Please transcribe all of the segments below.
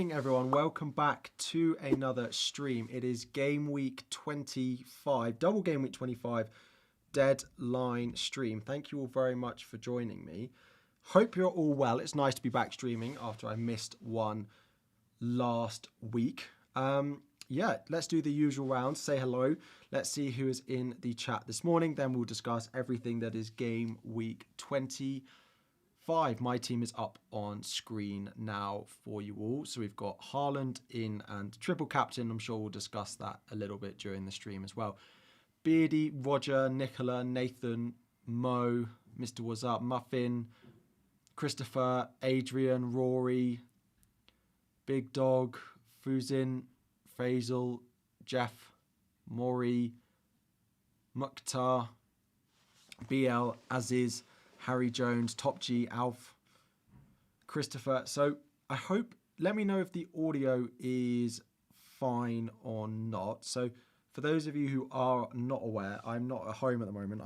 morning, everyone. Welcome back to another stream. It is game week 25, double game week 25 deadline stream. Thank you all very much for joining me. Hope you're all well. It's nice to be back streaming after I missed one last week. Yeah, let's do the usual round. Say hello. Let's see who is in the chat this morning. Then we'll discuss everything that is game week 25. My team is up on screen now for you all. So we've got Haaland in and triple captain. I'm sure we'll discuss that a little bit during the stream as well. Beardy, Roger, Nicola, Nathan, Mo, Mr. What's Up, Muffin, Christopher, Adrian, Rory, Big Dog, Fuzin, Faisal, Jeff, Maury, Mukhtar, BL, Aziz, Harry Jones, Top G, Alf, Christopher. So I hope, let me know if the audio is fine or not. So for those of you who are not aware, I'm not at home at the moment.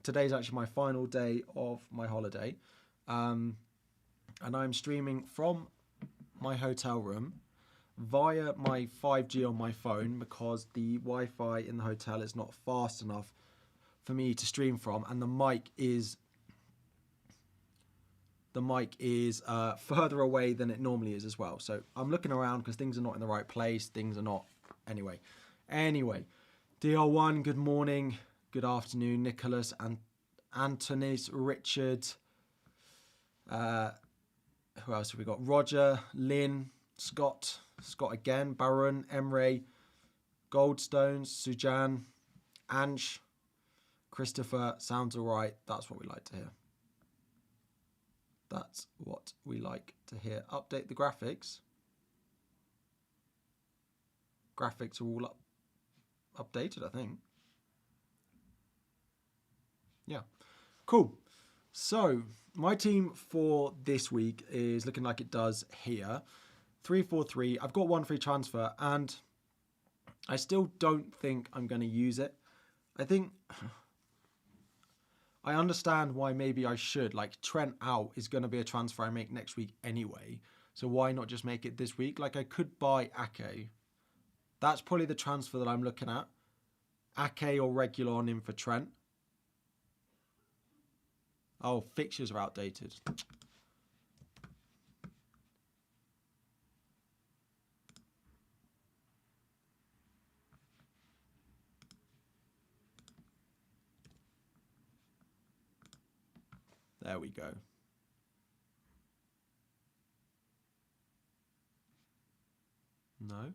Today's actually my final day of my holiday. And I'm streaming from my hotel room via my 5G on my phone because the Wi-Fi in the hotel is not fast enough for me to stream from, and the mic is further away than it normally is as well. So I'm looking around because things are not in the right place. Things are not anyway. DR1, good morning, good afternoon, Nicholas and Antonis, Richard. Who else have we got? Roger, Lynn, Scott again, Baron, Emre, Goldstones, Sujan, Ange, Christopher. Sounds all right. That's what we like to hear. That's what we like to hear. Update the graphics. Graphics are all updated, I think. Yeah, cool. So my team for this week is looking like it does here. 3-4-3. I've got one free transfer and I still don't think I'm going to use it. I think I understand why maybe I should. Like Trent out is going to be a transfer I make next week anyway. So why not just make it this week? Like I could buy Ake. That's probably the transfer that I'm looking at. Ake or Reguilon in for Trent. Oh, fixtures are outdated. There we go. No.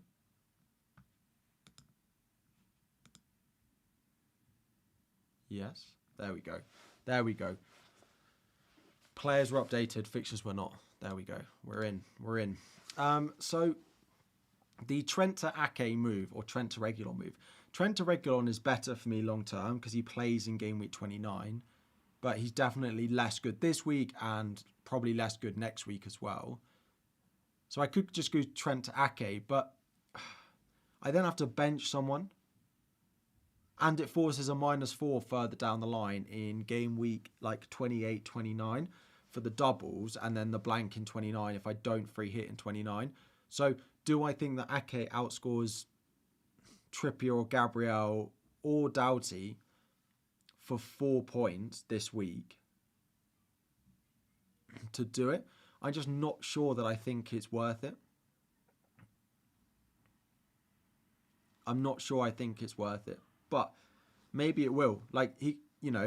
Yes. There we go. There we go. Players were updated, fixtures were not. There we go. We're in. We're in. So the Trent to Ake move or Trent to Reguilon move. Trent to Reguilon is better for me long term because he plays in game week 29. But he's definitely less good this week and probably less good next week as well. So I could just go Trent to Ake, but I then have to bench someone. And it forces a -4 further down the line in game week like 28, 29 for the doubles. And then the blank in 29 if I don't free hit in 29. So do I think that Ake outscores Trippier or Gabriel or Doughty for 4 points this week to do it? I'm just not sure that I think it's worth it. I'm not sure I think it's worth it, but maybe it will. Like if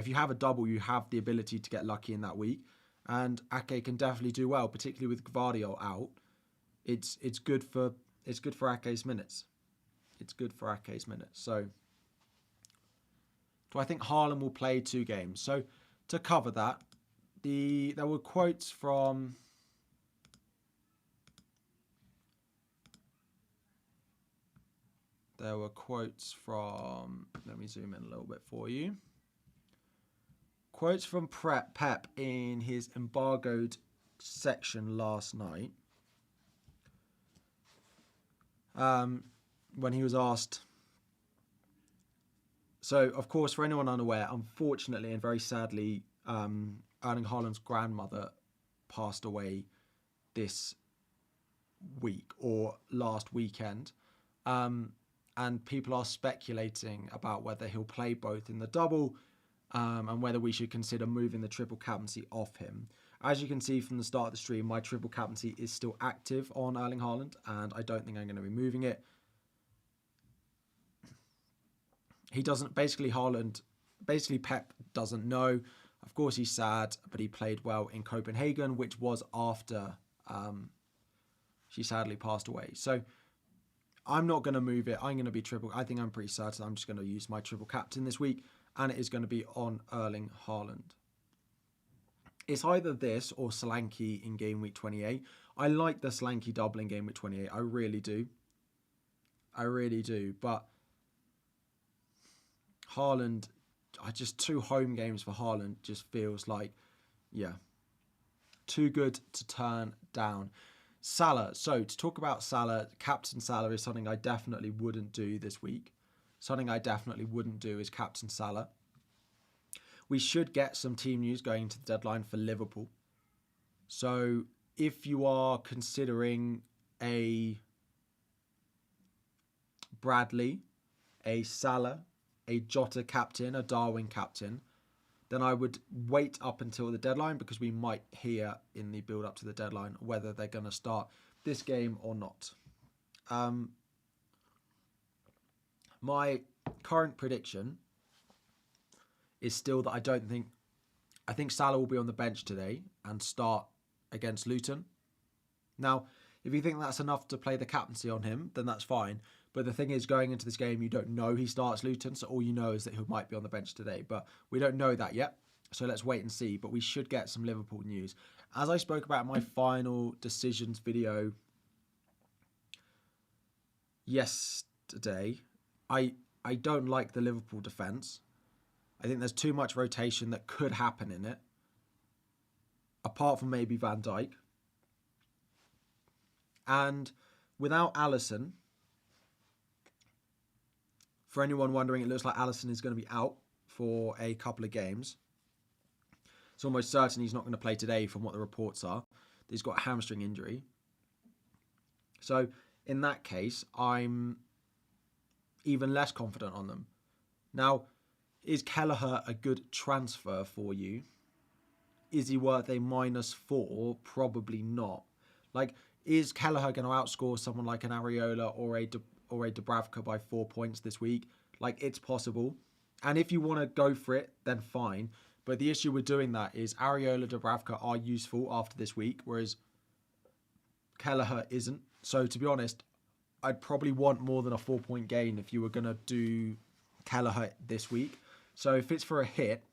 you have a double, you have the ability to get lucky in that week, and Ake can definitely do well, particularly with Gvardiol out. It's good for Ake's minutes. It's good for Ake's minutes. So do I think Haaland will play 2 games? So to cover that, there were quotes from let me zoom in a little bit for you. Quotes from Pep in his embargoed section last night. When he was asked. So, of course, for anyone unaware, unfortunately and very sadly, Erling Haaland's grandmother passed away this week or last weekend. And people are speculating about whether he'll play both in the double and whether we should consider moving the triple captaincy off him. As you can see from the start of the stream, my triple captaincy is still active on Erling Haaland, and I don't think I'm going to be moving it. He doesn't, basically Pep doesn't know. Of course he's sad, but he played well in Copenhagen, which was after she sadly passed away. So I'm not going to move it. I'm going to be triple. I think I'm pretty certain I'm just going to use my triple captain this week, and it is going to be on Erling Haaland. It's either this or Solanke in game week 28. I like the Solanke double in game week 28. I really do. I really do. But Haaland, just 2 home games for Haaland just feels like, yeah, too good to turn down. Salah. So to talk about Salah, Captain Salah is something I definitely wouldn't do this week. Something I definitely wouldn't do is Captain Salah. We should get some team news going into the deadline for Liverpool. So if you are considering a Bradley, a Salah, a Jota captain, a Darwin captain, then I would wait up until the deadline, because we might hear in the build up to the deadline whether they're going to start this game or not. My current prediction is still that I think Salah will be on the bench today and start against Luton. Now, if you think that's enough to play the captaincy on him, then that's fine. But the thing is, going into this game, you don't know he starts Luton, so all you know is that he might be on the bench today. But we don't know that yet, so let's wait and see. But we should get some Liverpool news. As I spoke about in my final decisions video yesterday, I don't like the Liverpool defence. I think there's too much rotation that could happen in it, apart from maybe Van Dijk. And without Alisson, for anyone wondering, it looks like Alisson is going to be out for a couple of games. It's almost certain he's not going to play today from what the reports are. He's got a hamstring injury. So in that case, I'm even less confident on them. Now, is Kelleher a good transfer for you? Is he worth a -4? Probably not. Like, is Kelleher going to outscore someone like an Areola or a Dubravka by 4 points this week? Like, it's possible. And if you want to go for it, then fine. But the issue with doing that is Areola, Dubravka are useful after this week, whereas Kelleher isn't. So to be honest, I'd probably want more than a 4-point gain if you were going to do Kelleher this week. So if it's for a hit,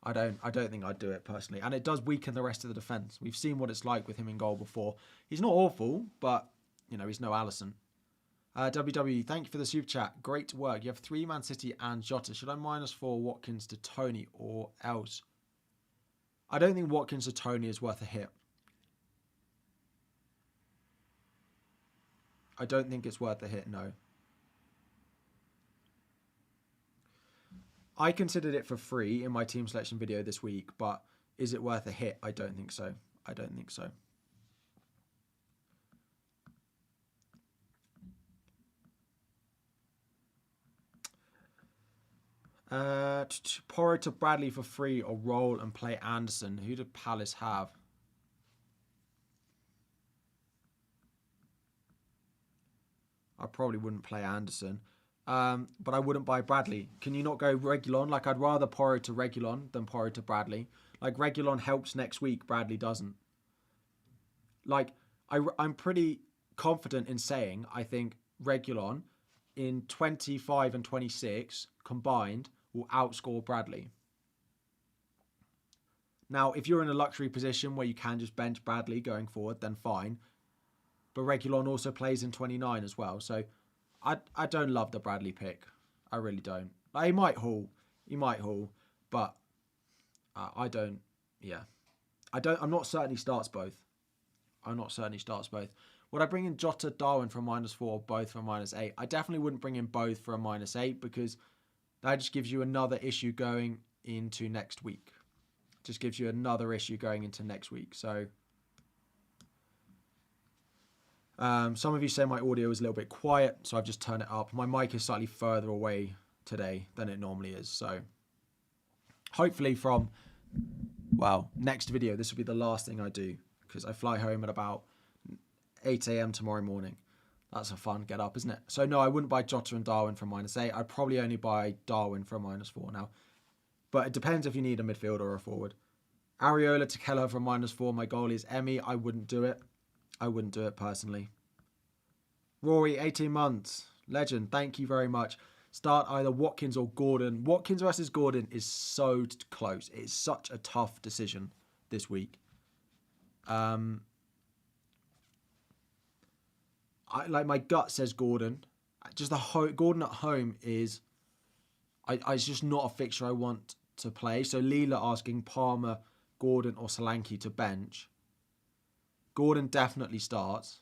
I don't think I'd do it personally. And it does weaken the rest of the defence. We've seen what it's like with him in goal before. He's not awful, but, he's no Alisson. WW, thank you for the super chat. Great work. You have 3 Man City and Jota. Should I -4 Watkins to Tony or else? I don't think Watkins to Tony is worth a hit. I don't think it's worth a hit, no. I considered it for free in my team selection video this week, but is it worth a hit? I don't think so. I don't think so. Porro to Bradley for free or roll and play Anderson. Who did Palace have? I probably wouldn't play Anderson. But I wouldn't buy Bradley. Can you not go Reguilon? Like, I'd rather Porro to Reguilon than Porro to Bradley. Like, Reguilon helps next week, Bradley doesn't. Like, I'm pretty confident in saying I think Reguilon in 25 and 26 combined will outscore Bradley. Now, if you're in a luxury position where you can just bench Bradley going forward, then fine. But Reguilon also plays in 29 as well, so I don't love the Bradley pick. I really don't. Like, he might haul, but I don't. Yeah, I'm not certain he starts both. Would I bring in Jota, Darwin for a -4, both for a -8? I definitely wouldn't bring in both for a -8 because that just gives you another issue going into next week. So Some of you say my audio is a little bit quiet, so I've just turned it up. My mic is slightly further away today than it normally is. So hopefully from, well, next video, this will be the last thing I do because I fly home at about 8 a.m. tomorrow morning. That's a fun get up, isn't it? So no, I wouldn't buy Jota and Darwin from -8. I'd probably only buy Darwin from -4 now. But it depends if you need a midfielder or a forward. Areola to Keller from -4. My goal is Emmy. I wouldn't do it. I wouldn't do it personally. Rory, 18 months. Legend. Thank you very much. Start either Watkins or Gordon. Watkins versus Gordon is so close. It's such a tough decision this week. Like my gut says Gordon. Just Gordon at home is... it's just not a fixture I want to play. So Leela asking Palmer, Gordon or Solanke to bench. Gordon definitely starts.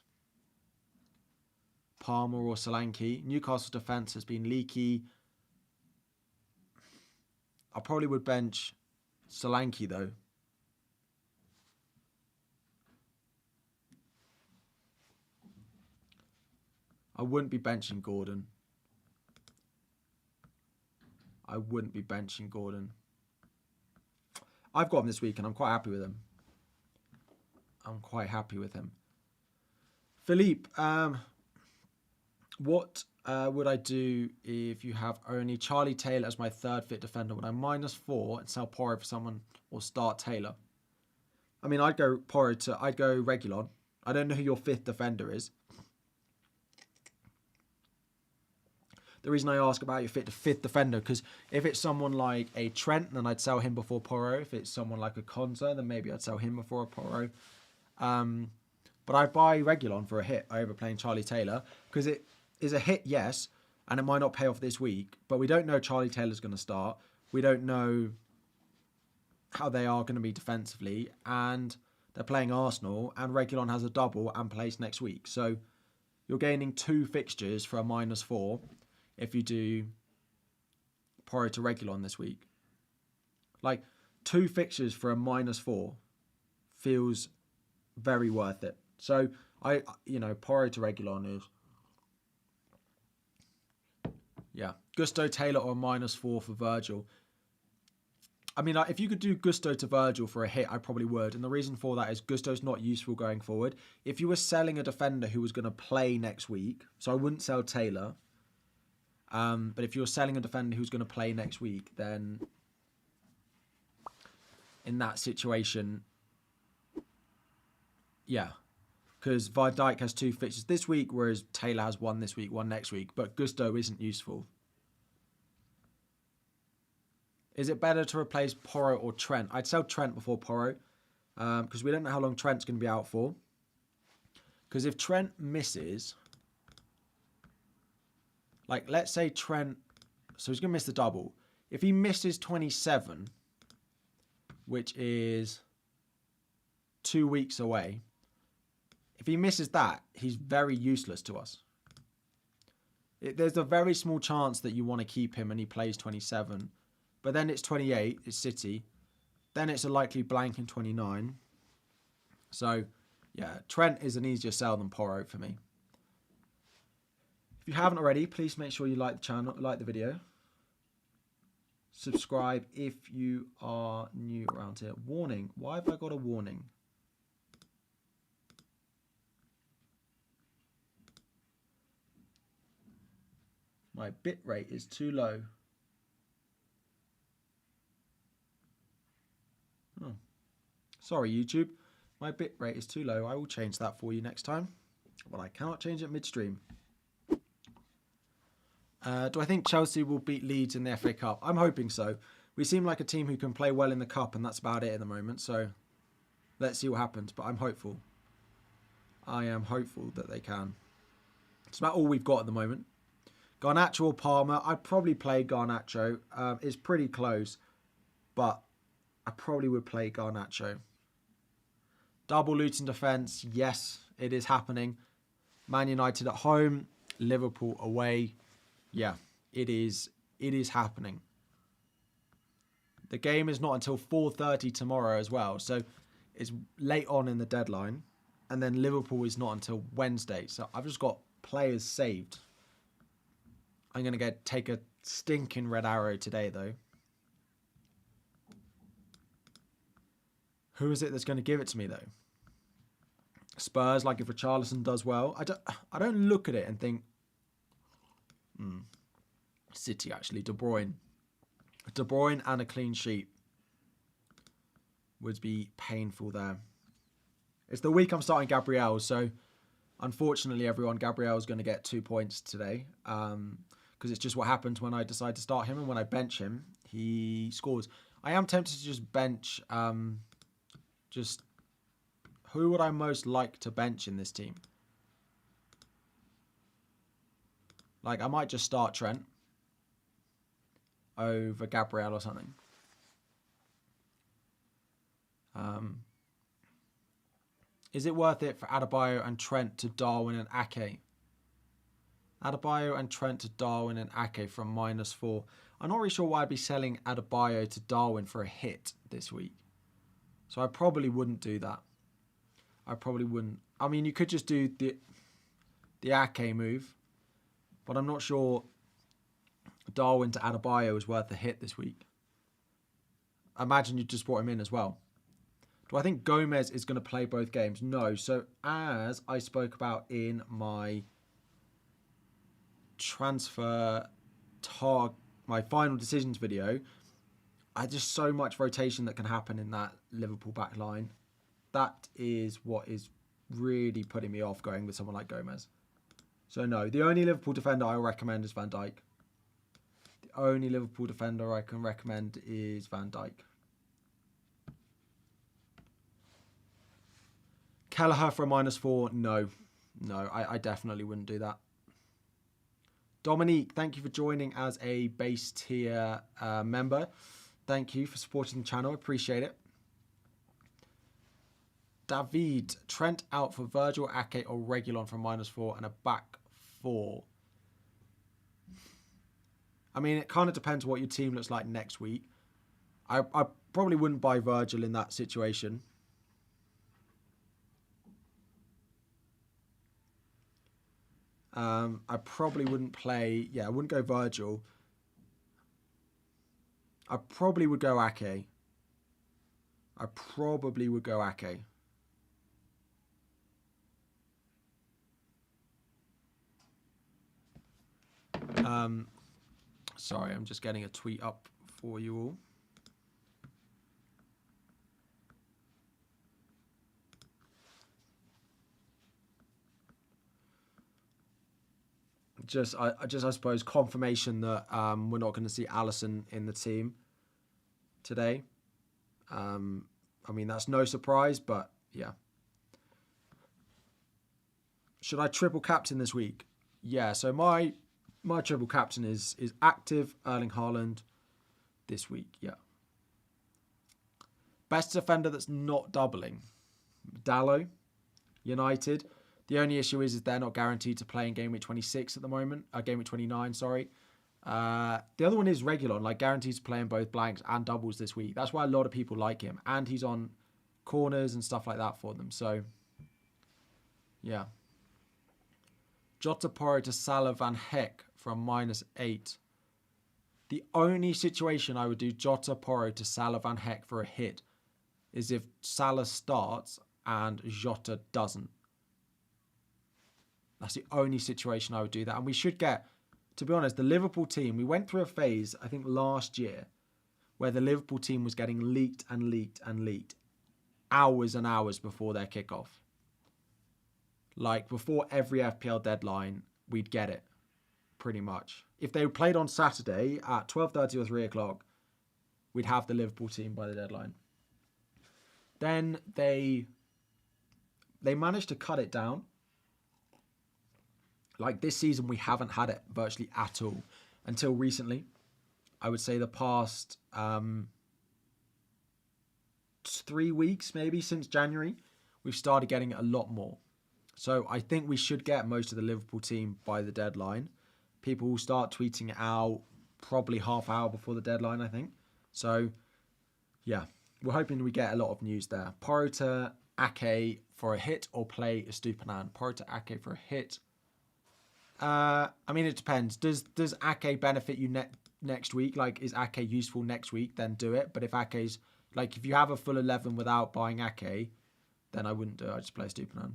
Palmer or Solanke. Newcastle defence has been leaky. I probably would bench Solanke though. I wouldn't be benching Gordon. I wouldn't be benching Gordon. I've got him this week and I'm quite happy with him. I'm quite happy with him. Philippe, what would I do if you have only Charlie Taylor as my third fit defender? Would I -4 and sell Porro for someone or start Taylor? I mean, I'd go Reguilon. I don't know who your fifth defender is. The reason I ask about your fifth defender, because if it's someone like a Trent, then I'd sell him before Porro. If it's someone like a Konza, then maybe I'd sell him before a Porro. But I'd buy Reguilon for a hit over playing Charlie Taylor, because it is a hit, yes, and it might not pay off this week, but we don't know Charlie Taylor's going to start. We don't know how they are going to be defensively, and they're playing Arsenal, and Reguilon has a double and plays next week. So you're gaining 2 fixtures for a -4 if you do Porro to Reguilon this week. Like, 2 fixtures for a -4 feels very worth it. So, Porro to Reguilon is... Yeah. Gusto, Taylor or -4 for Virgil. I mean, if you could do Gusto to Virgil for a hit, I probably would. And the reason for that is Gusto's not useful going forward. If you were selling a defender who was going to play next week, so I wouldn't sell Taylor. But if you're selling a defender who's going to play next week, then in that situation, yeah. Because Van Dijk has 2 fixtures this week, whereas Taylor has 1 this week, 1 next week. But Gusto isn't useful. Is it better to replace Porro or Trent? I'd sell Trent before Porro, because we don't know how long Trent's going to be out for. Because if Trent misses... Like, let's say Trent... So he's going to miss the double. If he misses 27, which is 2 weeks away... If he misses that, he's very useless to us. There's a very small chance that you want to keep him and he plays 27. But then it's 28, it's City. Then it's a likely blank in 29. So, yeah, Trent is an easier sell than Porro for me. If you haven't already, please make sure you like the channel, like the video. Subscribe if you are new around here. Warning. Why have I got a warning? My bit rate is too low. Oh. Sorry, YouTube. My bit rate is too low. I will change that for you next time. But I cannot change it midstream. Do I think Chelsea will beat Leeds in the FA Cup? I'm hoping so. We seem like a team who can play well in the Cup, and that's about it at the moment. So let's see what happens. But I'm hopeful. I am hopeful that they can. It's about all we've got at the moment. Garnacho or Palmer? I'd probably play Garnacho. It's pretty close, but I probably would play Garnacho. Double Luton defence. Yes, it is happening. Man United at home. Liverpool away. Yeah, it is happening. The game is not until 4:30 tomorrow as well, so it's late on in the deadline. And then Liverpool is not until Wednesday. So I've just got players saved. I'm going to take a stinking red arrow today, though. Who is it that's going to give it to me, though? Spurs, like if Richarlison does well. I don't look at it and think, City, actually. De Bruyne. De Bruyne and a clean sheet would be painful there. It's the week I'm starting Gabriel, so unfortunately, everyone, Gabriel's going to get 2 points today because it's just what happens when I decide to start him, and when I bench him, he scores. I am tempted to just bench, who would I most like to bench in this team? Like, I might just start Trent over Gabriel or something. Is it worth it for Adebayo and Trent to Darwin and Ake? Adebayo and Trent to Darwin and Ake from -4. I'm not really sure why I'd be selling Adebayo to Darwin for a hit this week. So I probably wouldn't do that. I probably wouldn't. I mean, you could just do the Ake move, but I'm not sure Darwin to Adebayo is worth a hit this week. I imagine you just brought him in as well. Do I think Gomez is going to play both games? No. So as I spoke about in my my final decisions video, just so much rotation that can happen in that Liverpool back line. That is what is really putting me off going with someone like Gomez. So no, the only Liverpool defender I recommend is Van Dijk. The only Liverpool defender I can recommend is Van Dijk. Kelleher for a -4, no. No, I definitely wouldn't do that. Dominique, thank you for joining as a base tier member. Thank you for supporting the channel. Appreciate it. David, Trent out for Virgil, Ake or Reguilon from -4 and a back 4. I mean, it kind of depends what your team looks like next week. I probably wouldn't buy Virgil in that situation. I probably wouldn't play... Yeah, I wouldn't go Virgil. I probably would go Ake. Sorry, I'm just getting a tweet up for you all. I suppose confirmation that we're not going to see Alisson in the team today. I mean, that's no surprise, but yeah. Should I triple captain this week? Yeah, so my triple captain is active Erling Haaland this week, yeah. Best defender that's not doubling. Dalot, United. The only issue is they're not guaranteed to play in Game Week 26 at the moment. Game Week 29, sorry. The other one is Reguilon, like guaranteed to play in both blanks and doubles this week. That's why a lot of people like him. And he's on corners and stuff like that for them. So, yeah. Jota Porro to Salah Van Heck from -8. The only situation I would do Jota Porro to Salah Van Heck for a hit is if Salah starts and Jota doesn't. That's the only situation I would do that. And we should get, to be honest, the Liverpool team, we went through a phase, I think last year, where the Liverpool team was getting leaked and leaked and leaked hours and hours before their kickoff. Like, before every FPL deadline, we'd get it, pretty much. If they played on Saturday at 12:30 or 3 o'clock, we'd have the Liverpool team by the deadline. Then they managed to cut it down. Like this season, we haven't had it virtually at all until recently. I would say the past 3 weeks, maybe since January, we've started getting it a lot more. So I think we should get most of the Liverpool team by the deadline. People will start tweeting it out probably half hour before the deadline, I think. So, yeah, we're hoping we get a lot of news there. Porro to Ake for a hit or play Estupinan? Poro to Ake for a hit. I mean, it depends. Does Ake benefit you next week? Like, is Ake useful next week? Then do it. But if Ake's, like, if you have a full 11 without buying Ake, then I wouldn't do it. I'd just play Estupinan.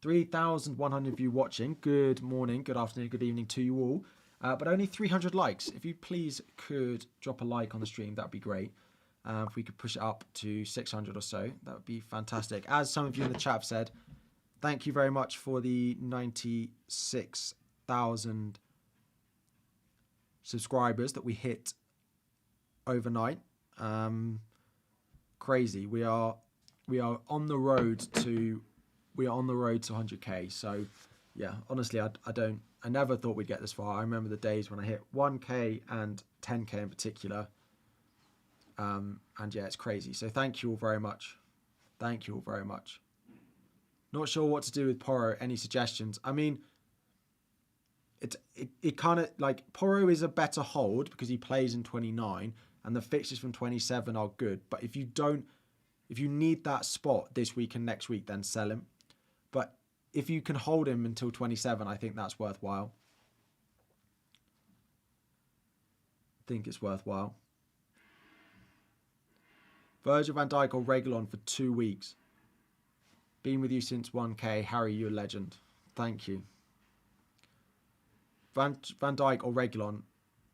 3,100 of you watching. Good morning, good afternoon, good evening to you all. But only 300 likes. If you please could drop a like on the stream, that would be great. If we could push it up to 600 or so, that would be fantastic. As some of you in the chat have said, thank you very much for the 96,000 subscribers that we hit overnight. Crazy. We are on the road to 100k. So yeah, honestly, I never thought we'd get this far. I remember the days when I hit 1k and 10k in particular. And yeah, it's crazy. So thank you all very much. Thank you all very much. Not sure what to do with Poro. Any suggestions? I mean, it kind of like Poro is a better hold because he plays in 29 and the fixtures from 27 are good. But if you need that spot this week and next week, then sell him. But if you can hold him until 27, I think that's worthwhile. I think it's worthwhile. Virgil van Dijk or Reguilon for 2 weeks. Been with you since 1k. Harry, you're a legend. Thank you. Van Dijk or Reguilon.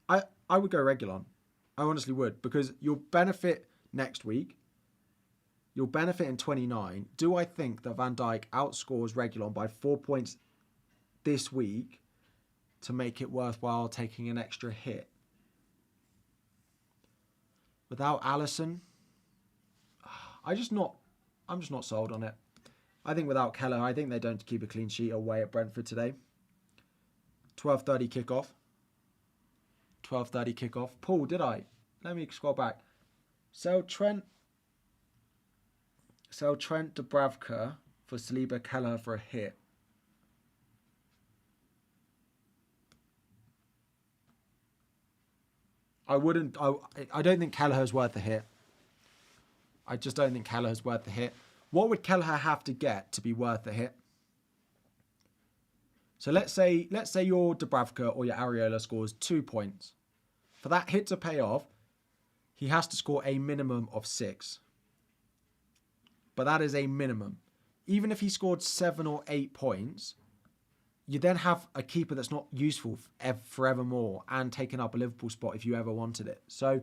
I would go Reguilon. I honestly would. Because you'll benefit next week. You'll benefit in 29. Do I think that Van Dijk outscores Reguilon by 4 points this week to make it worthwhile taking an extra hit? Without Alisson, I'm just not sold on it. I think without Keller, I think they don't keep a clean sheet away at Brentford today. 12:30 kickoff. 12:30 kickoff. Paul, did I? Let me scroll back. Sell Trent Dubravka for Saliba, Keller for a hit. I don't think Kelleher's worth a hit. I just don't think Kelleher's worth the hit. What would Kelleher have to get to be worth a hit? So let's say your Dubravka or your Areola scores 2 points. For that hit to pay off, he has to score a minimum of 6. But that is a minimum. Even if he scored 7 or 8 points, you then have a keeper that's not useful forevermore and taking up a Liverpool spot if you ever wanted it. So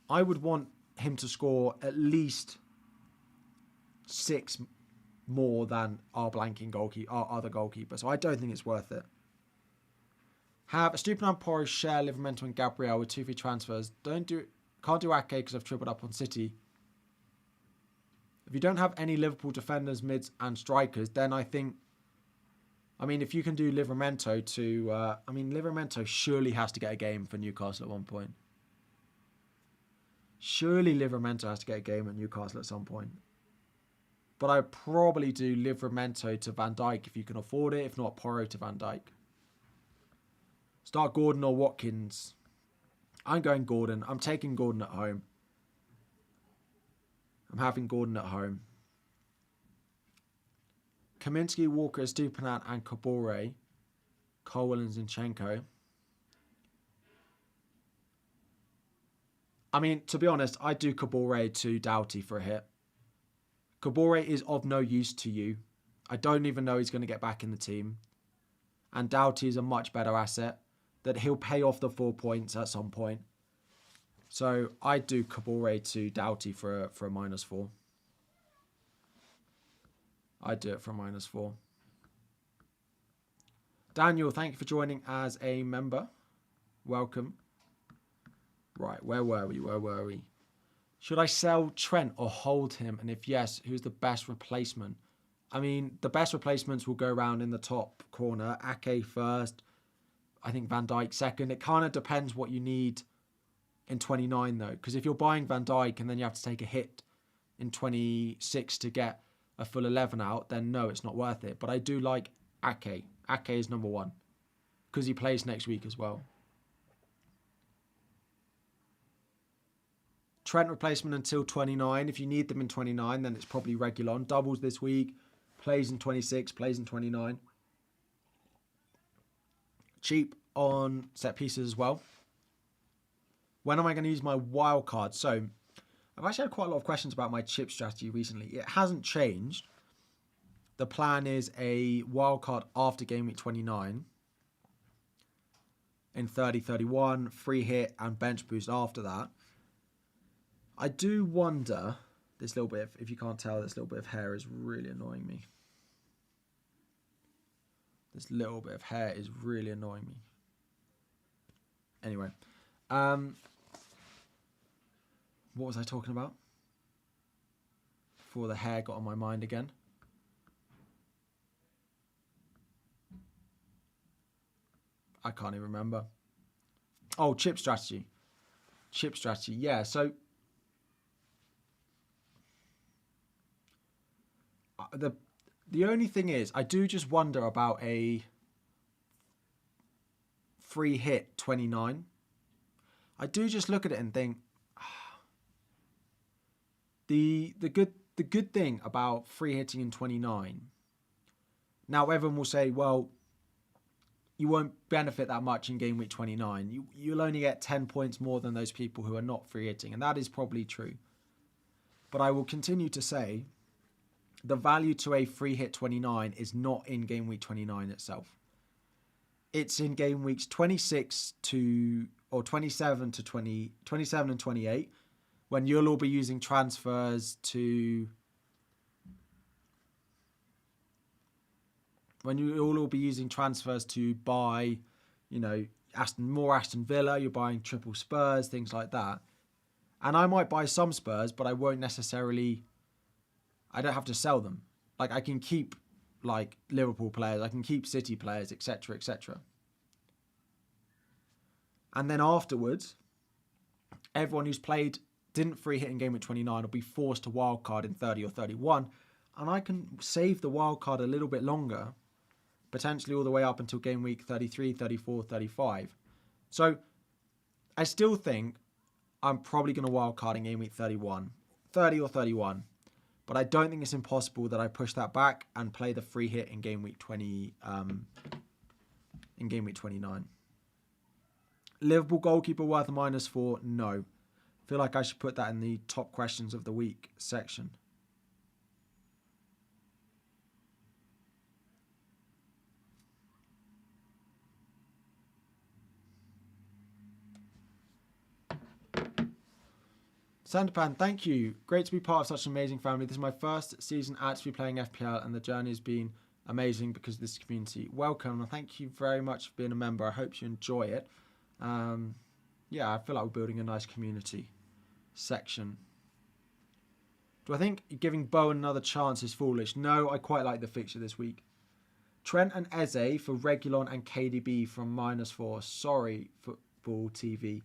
I would want him to score at least 6 more than our other goalkeeper. So I don't think it's worth it. Have Estupinan, Poro, Chaël, Livramento and Gabriel with 2 free transfers. Can't do Ake because I've tripled up on City. If you don't have any Liverpool defenders, mids and strikers, then I think, if you can do Livramento Livramento surely has to get a game for Newcastle at one point. Surely Livramento has to get a game at Newcastle at some point. But I'd probably do Livramento to Van Dijk if you can afford it. If not, Poro to Van Dijk. Start Gordon or Watkins. I'm going Gordon. I'm taking Gordon at home. I'm having Gordon at home. Kaminsky, Walker, Estupinan and Kabore. Cole and Zinchenko. To be honest, I'd do Kabore to Doughty for a hit. Kabore is of no use to you. I don't even know he's going to get back in the team. And Doughty is a much better asset that he'll pay off the 4 points at some point. So I'd do Kabore to Doughty for a -4. I'd do it for a -4. Daniel, thank you for joining as a member. Welcome. Right, where were we? Should I sell Trent or hold him? And if yes, who's the best replacement? The best replacements will go around in the top corner. Ake first. I think Van Dijk second. It kind of depends what you need in 29 though. Because if you're buying Van Dijk and then you have to take a hit in 26 to get a full 11 out, then no, it's not worth it. But I do like Ake. Ake is number 1. Because he plays next week as well. Trent replacement until 29. If you need them in 29, then it's probably Reguilon. Doubles this week. Plays in 26. Plays in 29. Cheap on set pieces as well. When am I going to use my wild card? So, I've actually had quite a lot of questions about my chip strategy recently. It hasn't changed. The plan is a wild card after game week 29 in 30, 31, free hit and bench boost after that. I do wonder, this little bit, if you can't tell, this little bit of hair is really annoying me. This little bit of hair is really annoying me. Anyway, what was I talking about? Before the hair got on my mind again. I can't even remember. Oh, chip strategy. Chip strategy, yeah. So, the only thing is, I do just wonder about a free hit 29. I do just look at it and think, the good thing about free hitting in 29. Now everyone will say, well, you won't benefit that much in game week 29. You'll only get 10 points more than those people who are not free hitting, and that is probably true. But I will continue to say the value to a free hit 29 is not in game week 29 itself. It's in game weeks 26 to, or 27 to 20, 27 and 28, when you'll all be using transfers to, when you'll all be using transfers to buy, you know, more Aston Villa, you're buying triple Spurs, things like that. And I might buy some Spurs, but I won't necessarily, I don't have to sell them. Like, I can keep, like, Liverpool players, I can keep City players, etc., etc. And then afterwards, everyone who's played, didn't free hit in game week 29 will be forced to wildcard in 30 or 31. And I can save the wildcard a little bit longer, potentially all the way up until game week 33, 34, 35. So I still think I'm probably going to wildcard in game week 31, 30 or 31. But I don't think it's impossible that I push that back and play the free hit in game week 20, in game week 29. Liverpool goalkeeper worth a -4? No. I feel like I should put that in the top questions of the week section. Sanderpan, thank you. Great to be part of such an amazing family. This is my first season actually playing FPL, and the journey has been amazing because of this community. Welcome, and thank you very much for being a member. I hope you enjoy it. Yeah, I feel like we're building a nice community section. Do I think giving Bowen another chance is foolish? No, I quite like the fixture this week. Trent and Eze for Reguilon and KDB from -4. Sorry, Football TV.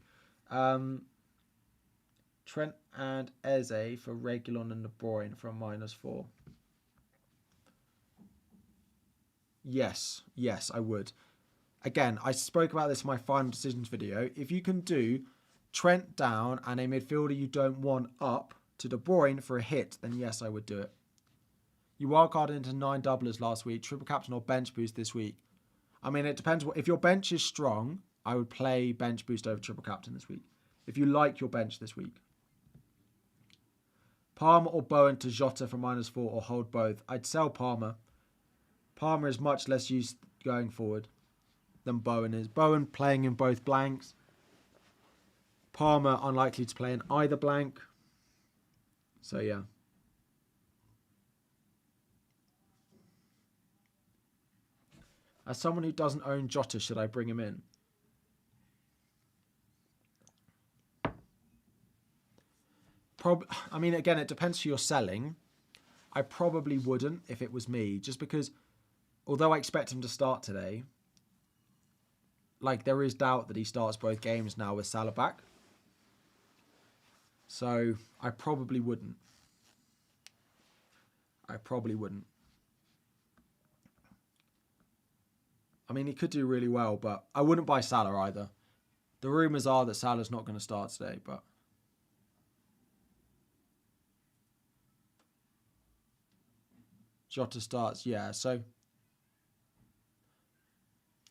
Trent and Eze for Reguilon and De Bruyne from -4. Yes, I would. Again, I spoke about this in my final decisions video. If you can do Trent down and a midfielder you don't want up to De Bruyne for a hit, then yes, I would do it. You wildcarded into 9 doublers last week, triple captain or bench boost this week. I mean, it depends. If your bench is strong, I would play bench boost over triple captain this week. If you like your bench this week. Palmer or Bowen to Jota for -4 or hold both. I'd sell Palmer. Palmer is much less used going forward than Bowen is. Bowen playing in both blanks. Palmer unlikely to play in either blank. So yeah. As someone who doesn't own Jota, should I bring him in? I mean, again, it depends who you're selling. I probably wouldn't if it was me, just because although I expect him to start today, like, there is doubt that he starts both games now with Salah back. So I probably wouldn't. I mean, he could do really well, but I wouldn't buy Salah either. The rumours are that Salah's not going to start today, but Jota starts, yeah. So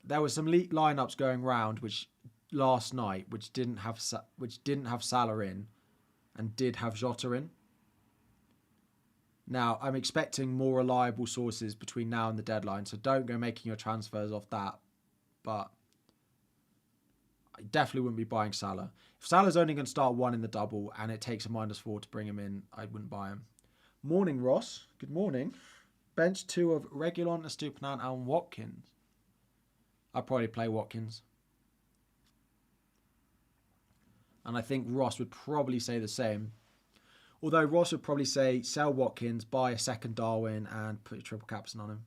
there were some leaked lineups going round which last night which didn't have Salah in and did have Jota in. Now, I'm expecting more reliable sources between now and the deadline, so don't go making your transfers off that. But I definitely wouldn't be buying Salah. If Salah's only going to start one in the double and it takes a -4 to bring him in, I wouldn't buy him. Morning, Ross. Good morning. Bench 2 of Reguilon, Estupiñán and Watkins. I'd probably play Watkins. And I think Ross would probably say the same. Although Ross would probably say sell Watkins, buy a second Darwin and put your triple captain on him.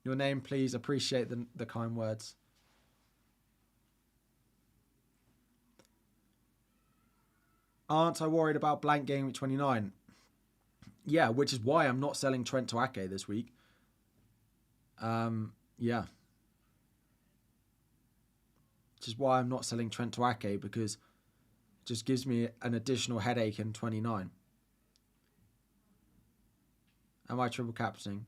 Your name, please. Appreciate the kind words. Aren't I worried about blank game week 29? Yeah, which is why I'm not selling Trent to Ake this week. Yeah. Which is why I'm not selling Trent to Ake, because it just gives me an additional headache in 29. Am I triple captaining?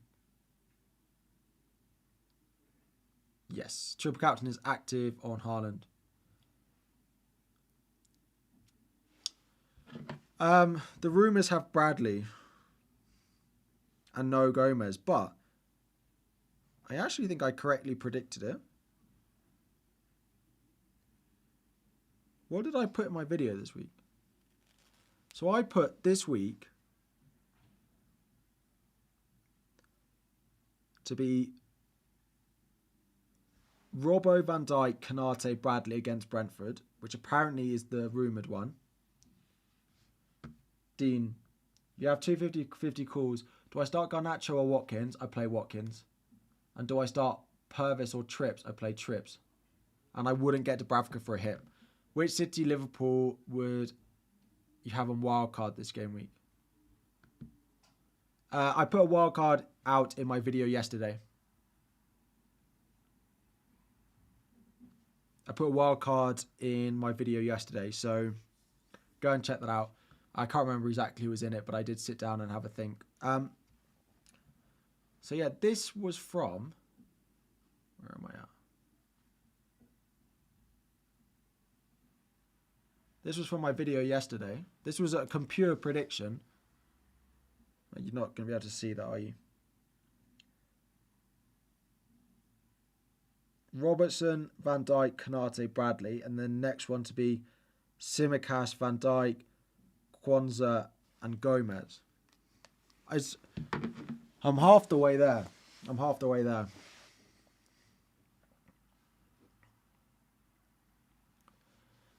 Yes. Triple captain is active on Haaland. The rumours have Bradley and no Gomez, but I actually think I correctly predicted it. What did I put in my video this week? So I put this week to be Robbo, Van Dijk, Konate, Bradley against Brentford, which apparently is the rumoured one. Dean, you have 2 50-50 calls. Do I start Garnacho or Watkins? I play Watkins. And do I start Purvis or Trips? I play Trips. And I wouldn't get Dubravka for a hit. Which City, Liverpool would you have on wildcard this game week? I put a wildcard out in my video yesterday. So go and check that out. I can't remember exactly who was in it, but I did sit down and have a think. So yeah, this was from... Where am I at? This was from my video yesterday. This was a computer prediction. You're not going to be able to see that, are you? Robertson, Van Dijk, Konate, Bradley. And then next one to be Tsimikas, Van Dijk, Kwanzaa and Gomez. I'm half the way there.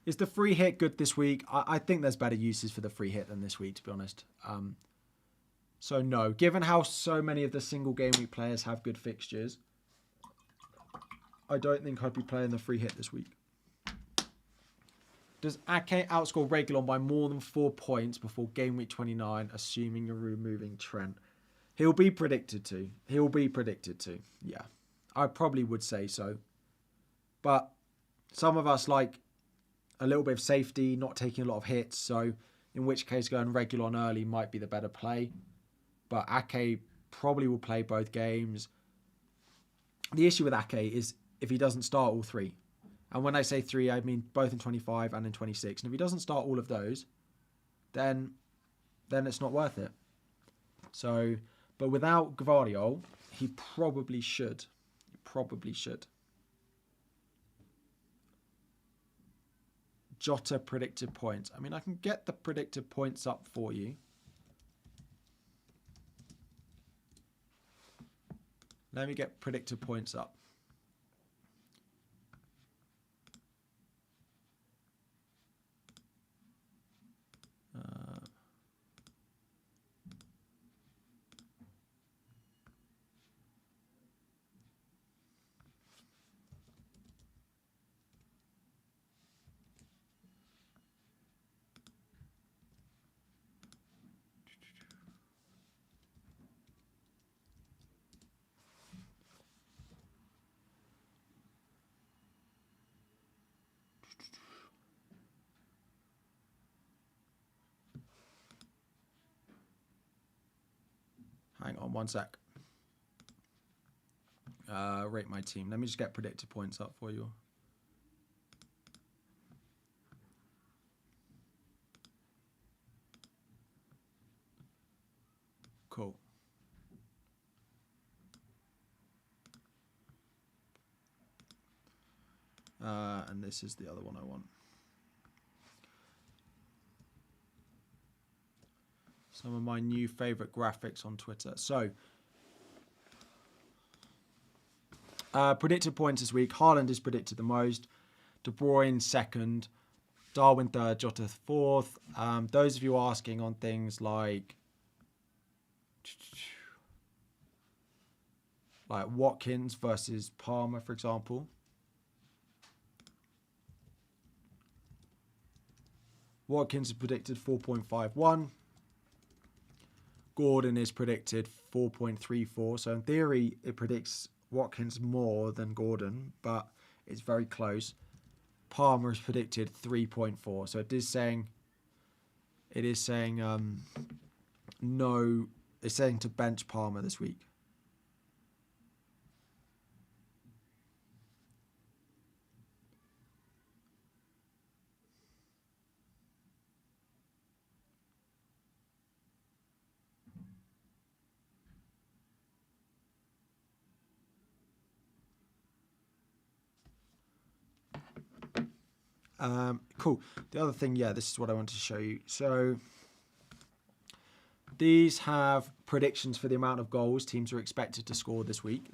Is the free hit good this week? I think there's better uses for the free hit than this week, to be honest. So no, given how so many of the single game week players have good fixtures, I don't think I'd be playing the free hit this week. Does Ake outscore Reguilon by more than 4 points before game week 29, assuming you're removing Trent? He'll be predicted to. Yeah, I probably would say so. But some of us like a little bit of safety, not taking a lot of hits. So in which case going Reguilon early might be the better play. But Ake probably will play both games. The issue with Ake is if he doesn't start all three. And when I say 3, I mean both in 25 and in 26. And if he doesn't start all of those, then it's not worth it. So, but without Gvardiol, he probably should. Jota predicted points. I mean, I can get the predicted points up for you. Let me get predicted points up. One sec. Rate my team. Let me just get predicted points up for you. Cool. And this is the other one I want. Some of my new favorite graphics on Twitter. So, predicted points this week. Haaland is predicted the most. De Bruyne second. Darwin third. Jota fourth. Those of you asking on things like Watkins versus Palmer, for example. Watkins is predicted 4.51. Gordon is predicted 4.34. So in theory, it predicts Watkins more than Gordon, but it's very close. Palmer is predicted 3.4. So it is saying no. It's saying to bench Palmer this week. Cool. The other thing, this is what I want to show you. So these have predictions for the amount of goals teams are expected to score this week.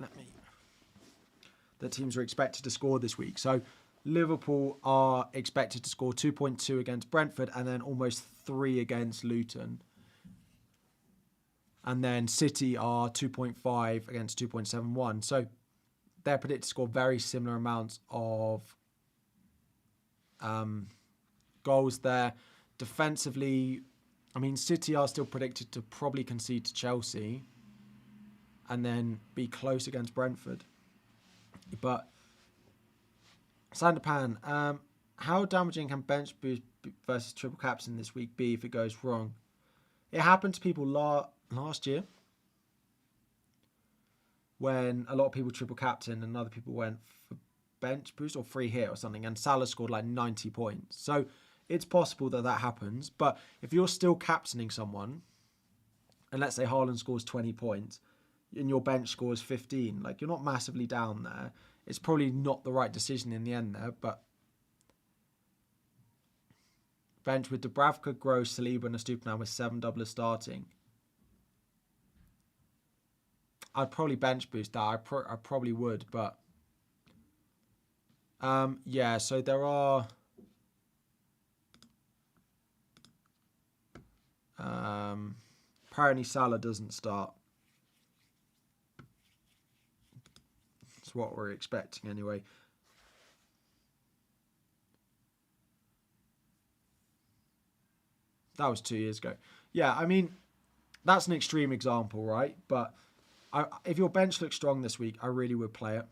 Teams are expected to score this week. So Liverpool are expected to score 2.2 against Brentford and then almost 3 against Luton. And then City are 2.5 against 2.71. So they're predicted to score very similar amounts of goals there. Defensively, I mean, City are still predicted to probably concede to Chelsea and then be close against Brentford. But Sanderpan, how damaging can bench boost versus triple captain this week be if it goes wrong? It happened to people last year when a lot of people triple captain and other people went for bench boost or free hit or something, and Salah scored like 90 points. So it's possible that happens. But if you're still captaining someone, and let's say Haaland scores 20 points, and your bench scores 15, like you're not massively down there. It's probably not the right decision in the end there, but bench with Dubravka, Gross, Saliba and Estupiñán with 7 doublers starting. I'd probably bench boost that. I probably would, but so there are apparently Salah doesn't start. It's what we're expecting anyway. That was 2 years ago. Yeah, I mean, that's an extreme example, right? But if your bench looks strong this week, I really would play it.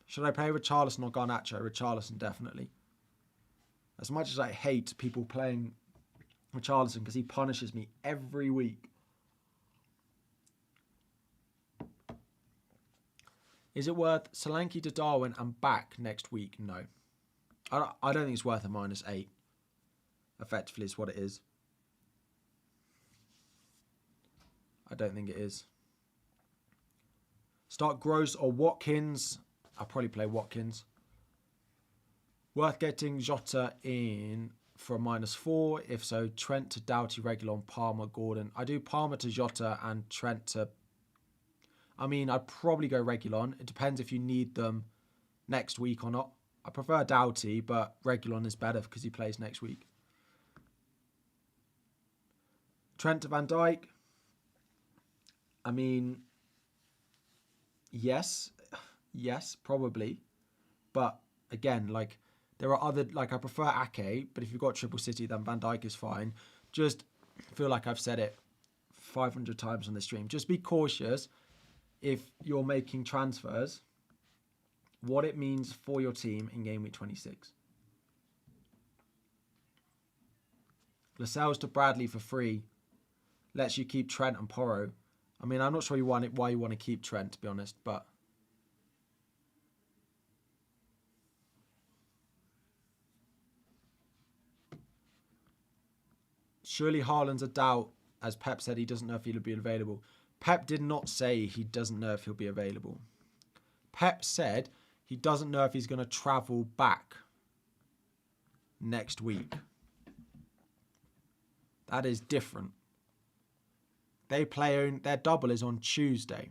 Should I play Richarlison or Garnacho? Richarlison, definitely. As much as I hate people playing Richarlison because he punishes me every week. Is it worth Solanke to Darwin and back next week? No. I don't think it's worth a -8. Effectively is what it is. I don't think it is. Start Gross or Watkins. I'll probably play Watkins. Worth getting Jota in for a -4. If so, Trent to Doughty, Reguilon, Palmer, Gordon. I do Palmer to Jota and Trent to... I mean, I'd probably go Reguilon. It depends if you need them next week or not. I prefer Doughty, but Reguilon is better because he plays next week. Trent to Van Dijk. I mean, yes, probably. But again, like, there are other, like, I prefer Ake, but if you've got Triple City, then Van Dijk is fine. Just feel like I've said it 500 times on the stream. Just be cautious if you're making transfers, what it means for your team in Game Week 26. Lascelles to Bradley for free lets you keep Trent and Porro. I mean, I'm not sure why you want to keep Trent, to be honest, but surely Haaland's a doubt, as Pep said he doesn't know if he'll be available. Pep did not say he doesn't know if he'll be available. Pep said he doesn't know if he's going to travel back next week. That is different. They play their double is on Tuesday.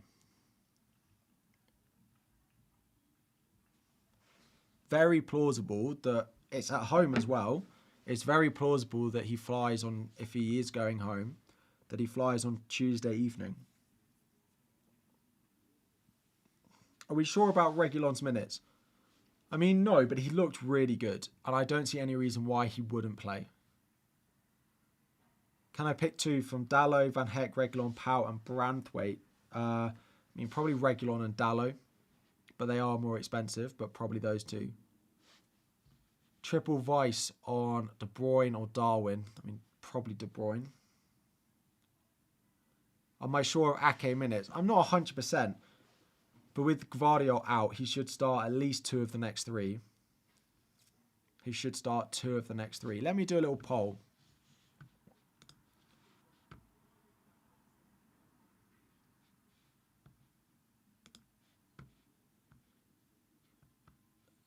Very plausible that it's at home as well. It's very plausible that he flies on, if he is going home, that he flies on Tuesday evening. Are we sure about Reguilon's minutes? I mean, no, but he looked really good, and I don't see any reason why he wouldn't play. Can I pick two from Dalot, Van Heck, Reguilon, Pau, and Branthwaite? I mean, probably Reguilon and Dalot, but they are more expensive, but probably those two. Triple Vice on De Bruyne or Darwin. I mean, probably De Bruyne. Am I sure of Ake minutes? I'm not 100%, but with Gvardiol out, he should start at least 2 of the next 3. He should start 2 of the next 3. Let me do a little poll.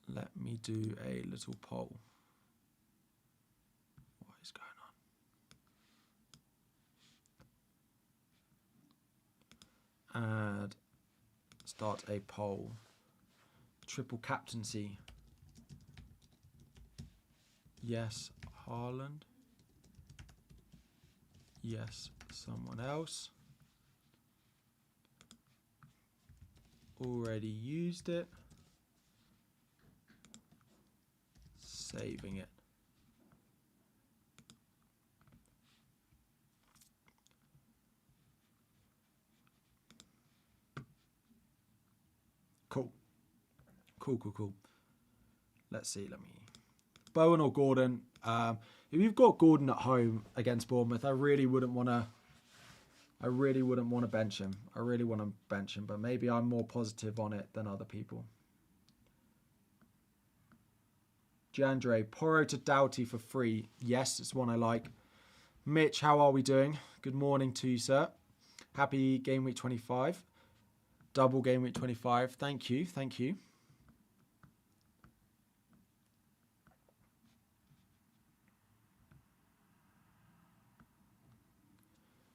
Let me do a little poll. What is going on? Add, start a poll. Triple captaincy. Yes, Haaland. Yes, someone else. Already used it. Saving it. Cool. Cool. Let's see. Bowen or Gordon. If you've got Gordon at home against Bournemouth, I really wouldn't want to bench him. I really want to bench him, but maybe I'm more positive on it than other people. Jandre, Porro to Doughty for free. Yes, it's one I like. Mitch, how are we doing? Good morning to you, sir. Happy Game Week 25. Double Game Week 25. Thank you.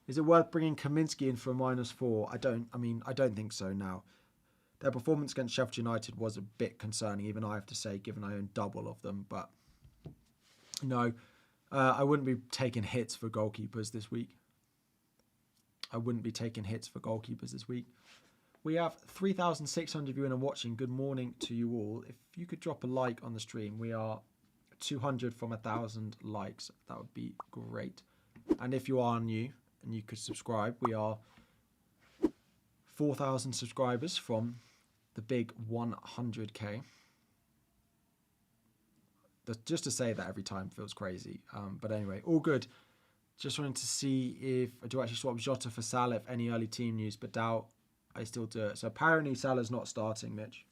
Is it worth bringing Kaminsky in for a -4? I don't think so now. Their performance against Sheffield United was a bit concerning, even I have to say, given I own double of them. But no, I wouldn't be taking hits for goalkeepers this week. We have 3,600 viewing and watching. Good morning to you all. If you could drop a like on the stream, we are 200 from 1,000 likes. That would be great. And if you are new and you could subscribe, we are 4,000 subscribers from the big 100k. Just to say that every time feels crazy. But anyway, all good. Just wanted to see if I do actually swap Jota for Salah, if any early team news, but doubt I still do it. So apparently Salah's not starting, Mitch.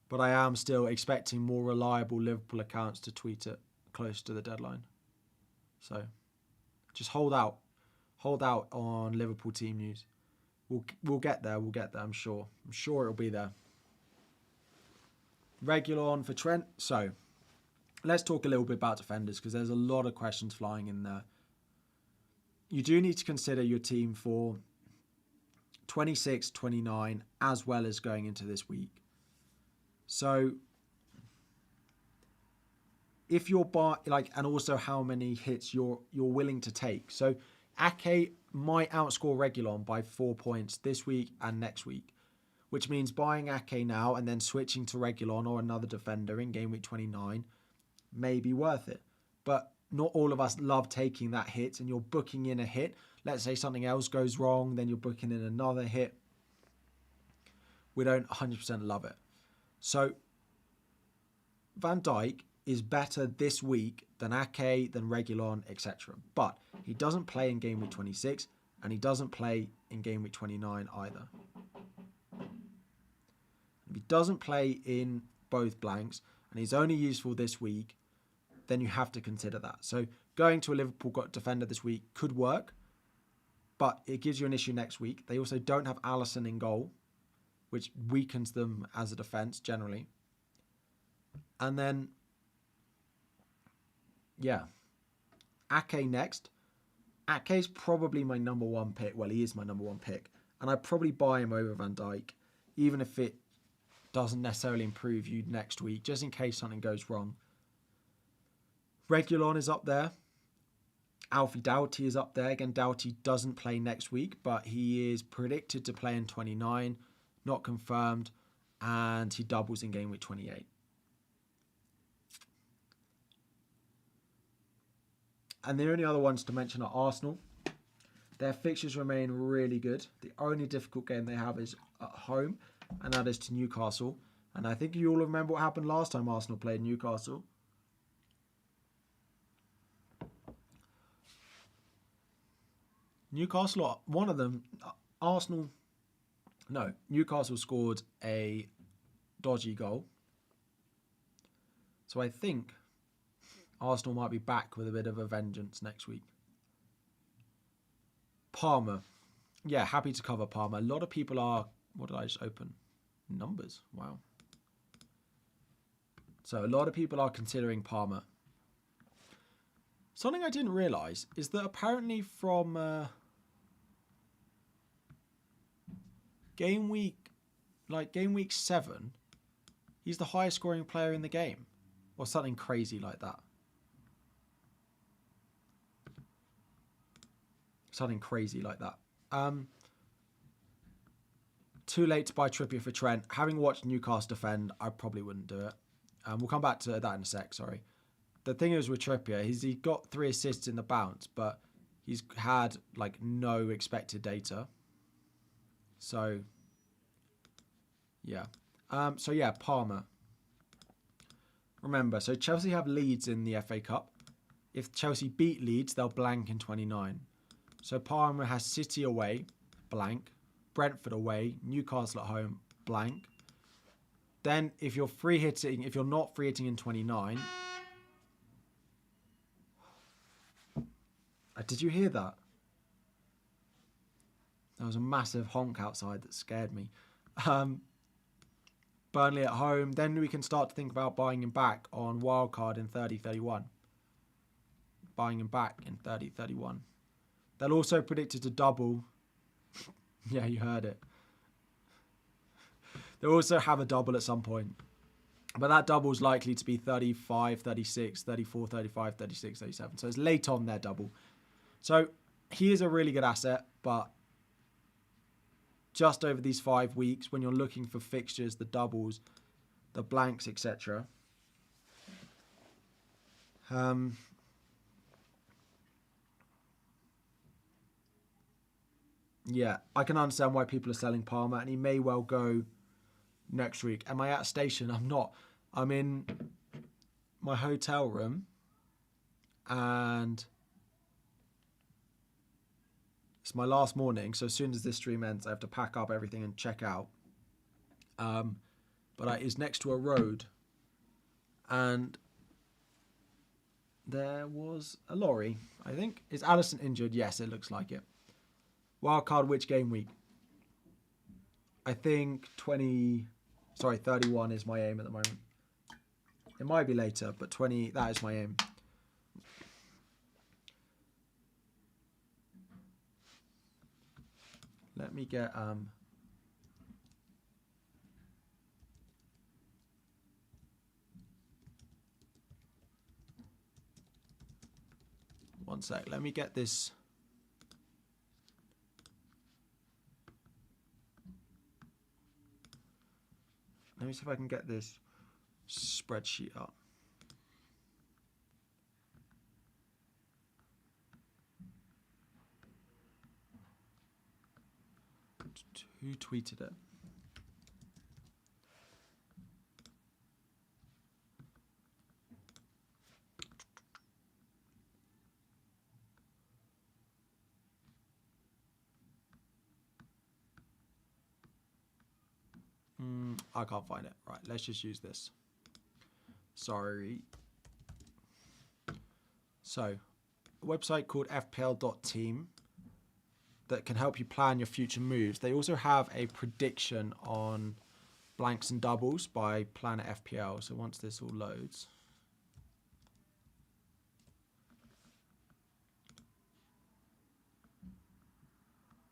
But I am still expecting more reliable Liverpool accounts to tweet it close to the deadline. So just hold out. Hold out on Liverpool team news. We'll get there. I'm sure it'll be there. Reguilon for Trent. So let's talk a little bit about defenders, because there's a lot of questions flying in there. You do need to consider your team for 26, 29, as well as going into this week. So if you're and also how many hits you're willing to take. So Ake might outscore Reguilon by 4 points this week and next week, which means buying Ake now and then switching to Reguilon or another defender in game week 29 may be worth it. But not all of us love taking that hit, and you're booking in a hit. Let's say something else goes wrong, then you're booking in another hit. We don't 100% love it. So Van Dijk is better this week than Ake, than Reguilon, etc. But he doesn't play in game week 26, and he doesn't play in game week 29 either. If he doesn't play in both blanks, and he's only useful this week, then you have to consider that. So going to a Liverpool defender this week could work, but it gives you an issue next week. They also don't have Alisson in goal, which weakens them as a defence generally. And then, yeah, Ake next. Ake's probably my number one pick. Well, he is my number one pick. And I'd probably buy him over Van Dijk, even if it doesn't necessarily improve you next week, just in case something goes wrong. Reguilon is up there. Alfie Doughty is up there. Again, Doughty doesn't play next week, but he is predicted to play in 29, not confirmed, and he doubles in game week 28. And the only other ones to mention are Arsenal. Their fixtures remain really good. The only difficult game they have is at home, and that is to Newcastle. And I think you all remember what happened last time Arsenal played Newcastle. Newcastle, one of them, Newcastle scored a dodgy goal. So I think Arsenal might be back with a bit of a vengeance next week. Palmer. Yeah, happy to cover Palmer. A lot of people are... What did I just open? Numbers. Wow. So a lot of people are considering Palmer. Something I didn't realise is that apparently from game week 7, he's the highest scoring player in the game. Or something crazy like that. Something crazy like that. Too late to buy Trippier for Trent. Having watched Newcastle defend, I probably wouldn't do it. We'll come back to that in a sec, sorry. The thing is with Trippier, he got 3 assists in the bounce, but he's had like no expected data. So, yeah. Palmer. Remember, so Chelsea have Leeds in the FA Cup. If Chelsea beat Leeds, they'll blank in 29. So Palmer has City away, blank. Brentford away, Newcastle at home, blank. Then if you're not free hitting in 29... Did you hear that? There was a massive honk outside that scared me. Burnley at home. Then we can start to think about buying him back on wildcard in 30-31. Buying him back in 30-31. They'll also predict it to double. Yeah, you heard it. They'll also have a double at some point. But that double is likely to be 35, 36, 34, 35, 36, 37. So it's late on their double. So he is a really good asset, but just over these 5 weeks, when you're looking for fixtures, the doubles, the blanks, etc. Yeah, I can understand why people are selling Palmer, and he may well go next week. Am I at a station? I'm not. I'm in my hotel room, and it's my last morning, so as soon as this stream ends, I have to pack up everything and check out. But it's next to a road, and there was a lorry, I think. Is Alisson injured? Yes, it looks like it. Wildcard, which game week? I think 31 is my aim at the moment. It might be later, but 20, that is my aim. Let me get... one sec. Let me get this... Let me see if I can get this spreadsheet up. Who tweeted it? I can't find it. Right, let's just use this. Sorry. So, a website called FPL.team that can help you plan your future moves. They also have a prediction on blanks and doubles by Planet FPL. So once this all loads.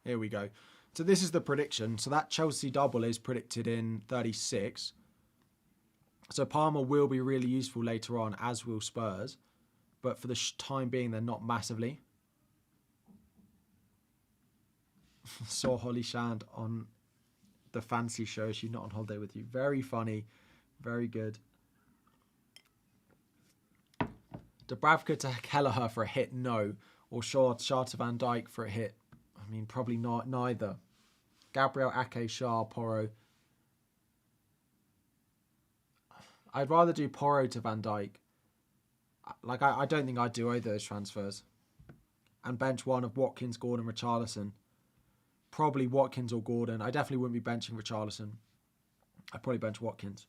Here we go. So this is the prediction. So that Chelsea double is predicted in 36. So Palmer will be really useful later on, as will Spurs. But for the time being, they're not massively. Saw Holly Shand on the fancy show. She's not on holiday with you. Very funny. Very good. Dubravka to Kelleher for a hit? No. Or Shaw to Van Dijk for a hit? I mean, probably not. Neither. Gabriel, Ake, Shah, Porro. I'd rather do Porro to Van Dijk. Like, I don't think I'd do either of those transfers. And bench one of Watkins, Gordon, Richarlison. Probably Watkins or Gordon. I definitely wouldn't be benching Richarlison. I'd probably bench Watkins.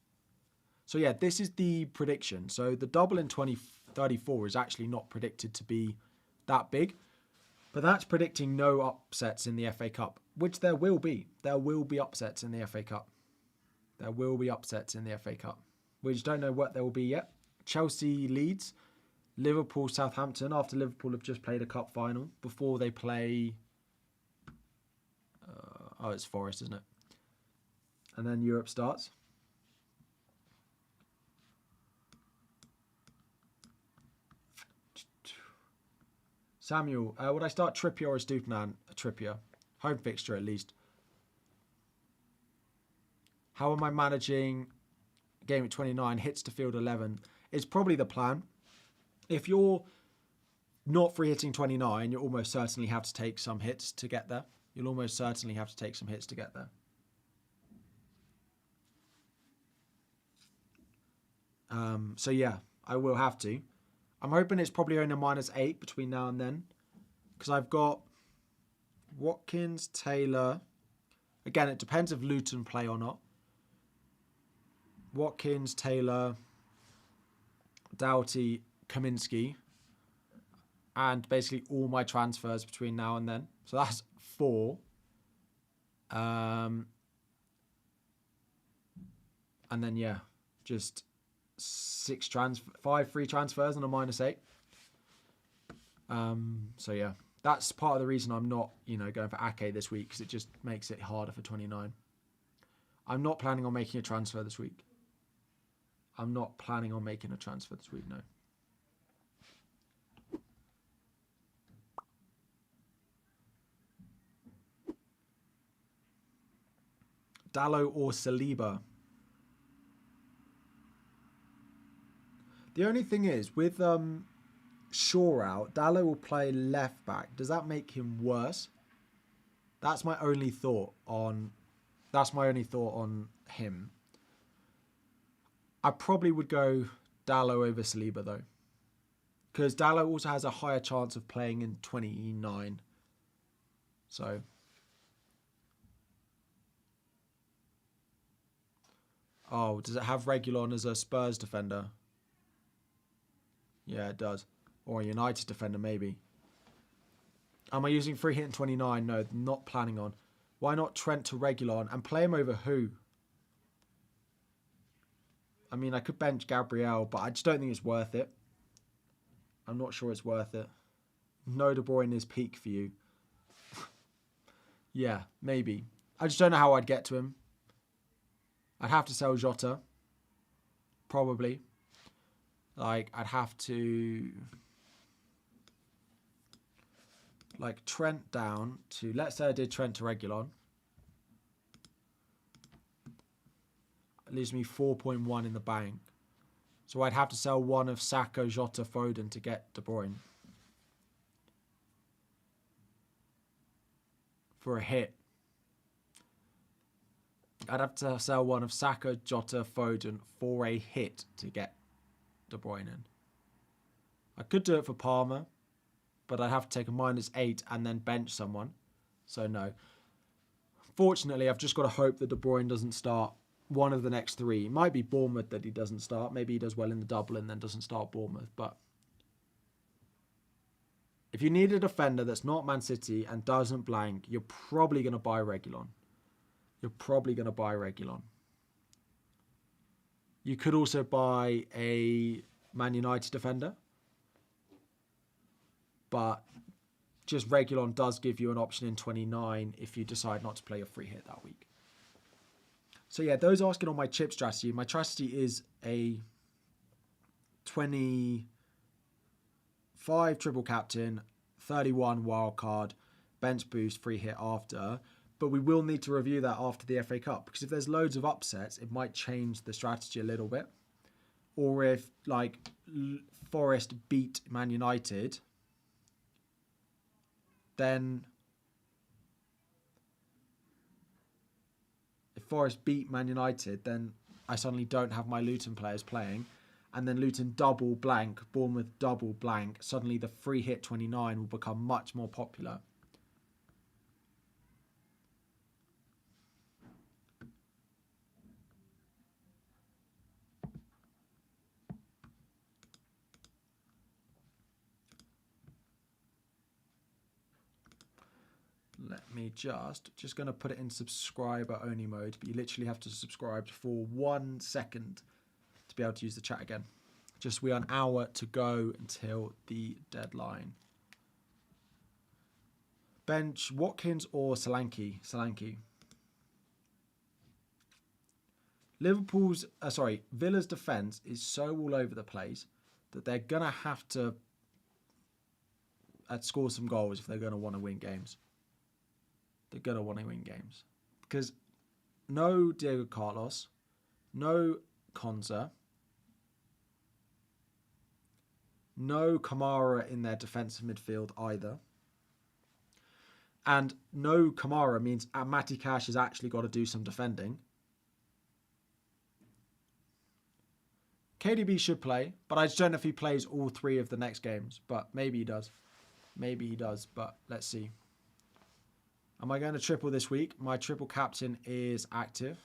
So yeah, this is the prediction. So the double in 2034 is actually not predicted to be that big. But that's predicting no upsets in the FA Cup, which there will be. There will be upsets in the FA Cup. There will be upsets in the FA Cup. We just don't know what there will be yet. Chelsea Leeds, Liverpool Southampton, after Liverpool have just played a cup final, before they play... it's Forest, isn't it? And then Europe starts. Samuel, would I start Trippier or Estupiñán? Trippier. Home fixture at least. How am I managing Game Week 29? Hits to field 11. It's probably the plan. If you're not free hitting 29, you'll almost certainly have to take some hits to get there. You'll almost certainly have to take some hits to get there. So yeah, I will have to. I'm hoping it's probably only a -8 between now and then. Because I've got Watkins, Taylor. Again, it depends if Luton play or not. Watkins, Taylor, Doughty, Kaminsky. And basically all my transfers between now and then. So that's 4. And then, yeah, just 5 free transfers and a -8. So, yeah, that's part of the reason I'm not, going for Ake this week, because it just makes it harder for 29. I'm not planning on making a transfer this week. I'm not planning on making a transfer this week, no. Dallo or Saliba? The only thing is, with Shaw out, Dallo will play left back. Does that make him worse? That's my only thought on him. I probably would go Dallo over Saliba though, because Dallo also has a higher chance of playing in 29. So. Oh, does it have Reguilon as a Spurs defender? Yeah, it does. Or a United defender, maybe. Am I using free hit in 29? No, not planning on. Why not Trent to Reguilon and play him over who? I mean, I could bench Gabriel, but I just don't think it's worth it. I'm not sure it's worth it. No De Bruyne is peak for you. Yeah, maybe. I just don't know how I'd get to him. I'd have to sell Jota. Probably. I'd have to... Trent down to... Let's say I did Trent to Reguilon. It leaves me 4.1 in the bank. So I'd have to sell one of Saka, Jota, Foden to get De Bruyne. For a hit. I'd have to sell one of Saka, Jota, Foden for a hit to get De Bruyne in. I could do it for Palmer, but I'd have to take a -8 and then bench someone. So no. Fortunately, I've just got to hope that De Bruyne doesn't start one of the next three. It might be Bournemouth that he doesn't start. Maybe he does well in the double and then doesn't start Bournemouth. But if you need a defender that's not Man City and doesn't blank, you're probably going to buy Reguilon. You could also buy a Man United defender. But just Reguilon does give you an option in 29 if you decide not to play a free hit that week. So yeah, those asking on my chip strategy. My strategy is a 25 triple captain, 31 wild card, bench boost, free hit after. But we will need to review that after the FA Cup, because if there's loads of upsets, it might change the strategy a little bit. Or if like Forest beat Man United, then if Forest beat Man United, then I suddenly don't have my Luton players playing. And then Luton double blank, Bournemouth double blank. Suddenly the free hit 29 will become much more popular. Let me just going to put it in subscriber only mode, but you literally have to subscribe for 1 second to be able to use the chat again. We are an hour to go until the deadline. Bench Watkins or Solanke? Solanke. Villa's defence is so all over the place that they're going to have to score some goals if they're going to want to win games. Because no Diego Carlos, no Konza, no Kamara in their defensive midfield either. And no Kamara means Matty Cash has actually got to do some defending. KDB should play, but I just don't know if he plays all 3 of the next games. But maybe he does. But let's see. Am I going to triple this week? My triple captain is active.